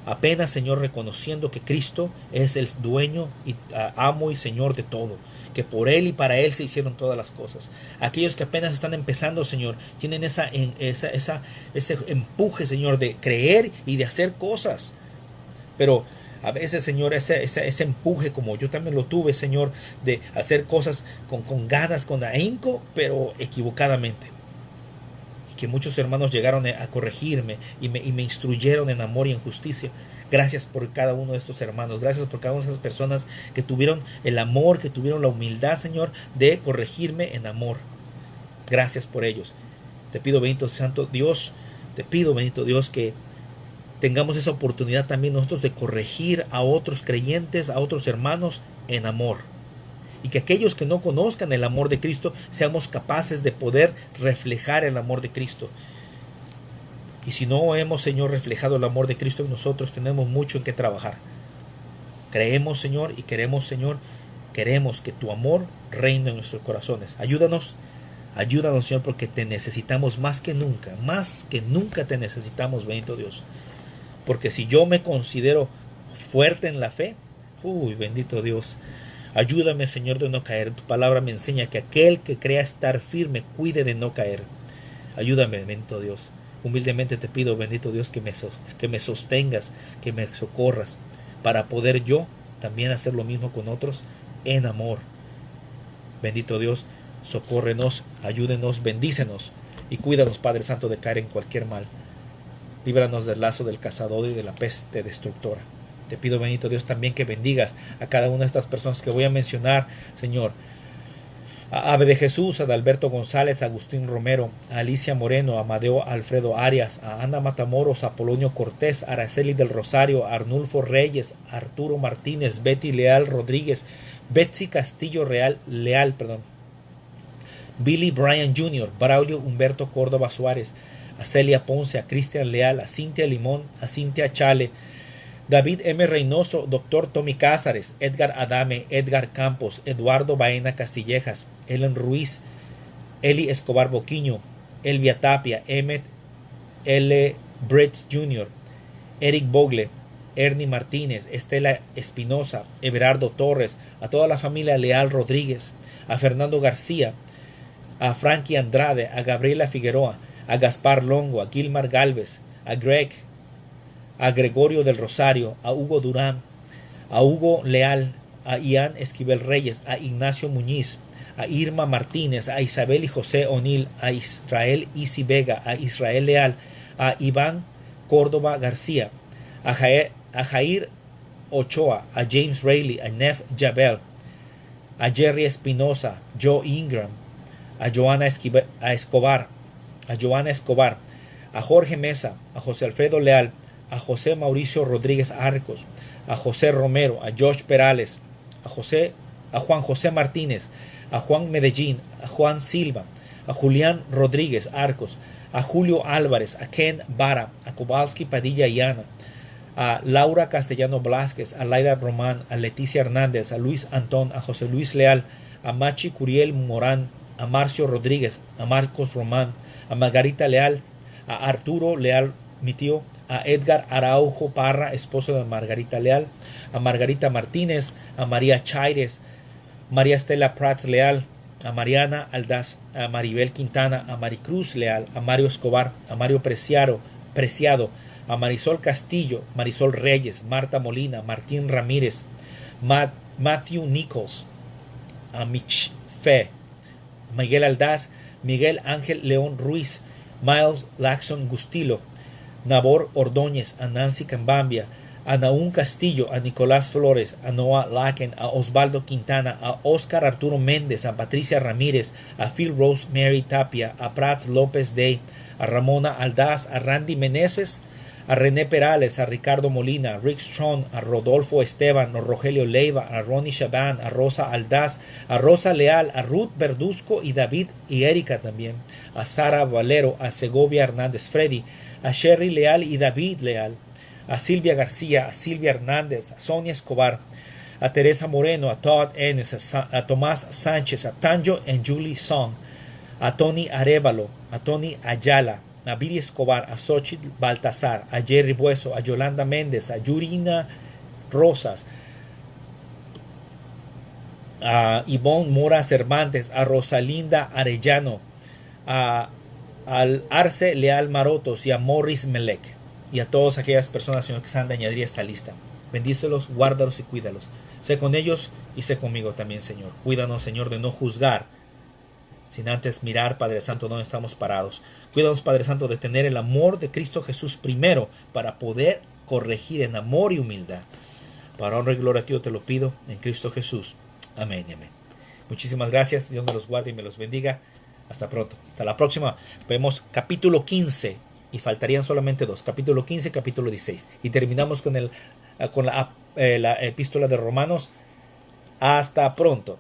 apenas, Señor, reconociendo que Cristo es el dueño y amo y Señor de todo. Que por Él y para Él se hicieron todas las cosas. Aquellos que apenas están empezando, Señor, tienen ese empuje, Señor, de creer y de hacer cosas. Pero a veces, Señor, ese empuje, como yo también lo tuve, Señor, de hacer cosas con ganas, con ahínco, pero equivocadamente. Y que muchos hermanos llegaron a corregirme y me instruyeron en amor y en justicia. Gracias por cada uno de estos hermanos. Gracias por cada una de esas personas que tuvieron el amor, que tuvieron la humildad, Señor, de corregirme en amor. Gracias por ellos. Te pido, bendito Santo Dios, te pido, bendito Dios, que tengamos esa oportunidad también nosotros de corregir a otros creyentes, a otros hermanos en amor. Y que aquellos que no conozcan el amor de Cristo seamos capaces de poder reflejar el amor de Cristo. Y si no hemos, Señor, reflejado el amor de Cristo en nosotros, tenemos mucho en que trabajar. Creemos, Señor, y queremos, Señor, queremos que tu amor reine en nuestros corazones. Ayúdanos, Señor, porque te necesitamos más que nunca te necesitamos, bendito Dios. Porque si yo me considero fuerte en la fe, bendito Dios, ayúdame, Señor, de no caer. Tu palabra me enseña que aquel que crea estar firme, cuide de no caer. Ayúdame, bendito Dios. Humildemente te pido, bendito Dios, que me sostengas, que me socorras, para poder yo también hacer lo mismo con otros en amor. Bendito Dios, socórrenos, ayúdenos, bendícenos y cuídanos, Padre Santo, de caer en cualquier mal. Líbranos del lazo del cazador y de la peste destructora. Te pido, bendito Dios, también que bendigas a cada una de estas personas que voy a mencionar, Señor. A Ave de Jesús, a Adalberto González, a Agustín Romero, a Alicia Moreno, a Amadeo Alfredo Arias, a Ana Matamoros, a Polonio Cortés, a Araceli del Rosario, a Arnulfo Reyes, a Arturo Martínez, Betty Leal Rodríguez, Betsy Castillo Leal, Billy Bryan Jr., Braulio Humberto Córdoba Suárez, a Celia Ponce, a Cristian Leal, a Cintia Limón, a Cintia Chale, David M. Reynoso, Dr. Tommy Cázares, Edgar Adame, Edgar Campos, Eduardo Baena Castillejas, Ellen Ruiz, Eli Escobar Boquiño, Elvia Tapia, Emmet L. Britz Jr., Eric Bogle, Ernie Martínez, Estela Espinosa, Everardo Torres, a toda la familia Leal Rodríguez, a Fernando García, a Frankie Andrade, a Gabriela Figueroa, a Gaspar Longo, a Gilmar Galvez, a Greg, a Gregorio del Rosario, a Hugo Durán, a Hugo Leal, a Ian Esquivel Reyes, a Ignacio Muñiz, a Irma Martínez, a Isabel y José O'Neill, a Israel Isi Vega, a Israel Leal, a Iván Córdoba García, a Jair Ochoa, a James Rayleigh, a Nef Jabel, a Jerry Espinosa, Joe Ingram, a Joana Escobar, a Jorge Mesa, a José Alfredo Leal, a José Mauricio Rodríguez Arcos, a José Romero, a Josh Perales, a Juan José Martínez, a Juan Medellín, a Juan Silva, a Julián Rodríguez Arcos, a Julio Álvarez, a Ken Vara, a Kowalski Padilla y Ana, a Laura Castellano Blázquez, a Laida Román, a Leticia Hernández, a Luis Antón, a José Luis Leal, a Machi Curiel Morán, a Marcio Rodríguez, a Marcos Román, a Margarita Leal, a Arturo Leal, mi tío, a Edgar Araujo Parra, esposo de Margarita Leal, a Margarita Martínez, a María Chaires, María Estela Prats Leal, a Mariana Aldaz, a Maribel Quintana, a Maricruz Leal, a Mario Escobar, a Mario Preciado, a Marisol Castillo, Marisol Reyes, Marta Molina, Martín Ramírez, Matthew Nichols, a Mich Fe, Miguel Aldaz, Miguel Ángel León Ruiz, Miles Laxon Gustilo, Nabor Ordóñez, a Nancy Cambambia, a Naún Castillo, a Nicolás Flores, a Noah Laken, a Osvaldo Quintana, a Oscar Arturo Méndez, a Patricia Ramírez, a Phil Rose Mary Tapia, a Prats López Day, a Ramona Aldaz, a Randy Meneses, a René Perales, a Ricardo Molina, a Rick Strong, a Rodolfo Esteban, a Rogelio Leiva, a Ronnie Chabán, a Rosa Aldaz, a Rosa Leal, a Ruth Verduzco y David y Erika también, a Sara Valero, a Segovia Hernández Freddy, a Sherry Leal y David Leal, a Silvia García, a Silvia Hernández, a Sonia Escobar, a Teresa Moreno, a Todd Ennis, a Tomás Sánchez, a Tanjo y Julie Song, a Tony Arevalo, a Tony Ayala, a Viri Escobar, a Xochitl Baltazar, a Jerry Bueso, a Yolanda Méndez, a Yurina Rosas, a Ivonne Mora Cervantes, a Rosalinda Arellano, al Arce Leal Marotos y a Morris Melec, y a todas aquellas personas, Señor, que se han de añadir a esta lista. Bendícelos, guárdalos y cuídalos. Sé con ellos y sé conmigo también, Señor. Cuídanos, Señor, de no juzgar sin antes mirar, Padre Santo, dónde estamos parados. Cuídanos, Padre Santo, de tener el amor de Cristo Jesús primero para poder corregir en amor y humildad. Para honra y gloria a ti te lo pido en Cristo Jesús. Amén y amén. Muchísimas gracias. Dios me los guarde y me los bendiga. Hasta pronto. Hasta la próxima. Vemos capítulo 15 y faltarían solamente 2. Capítulo 15 y capítulo 16. Y terminamos con la epístola de Romanos. Hasta pronto.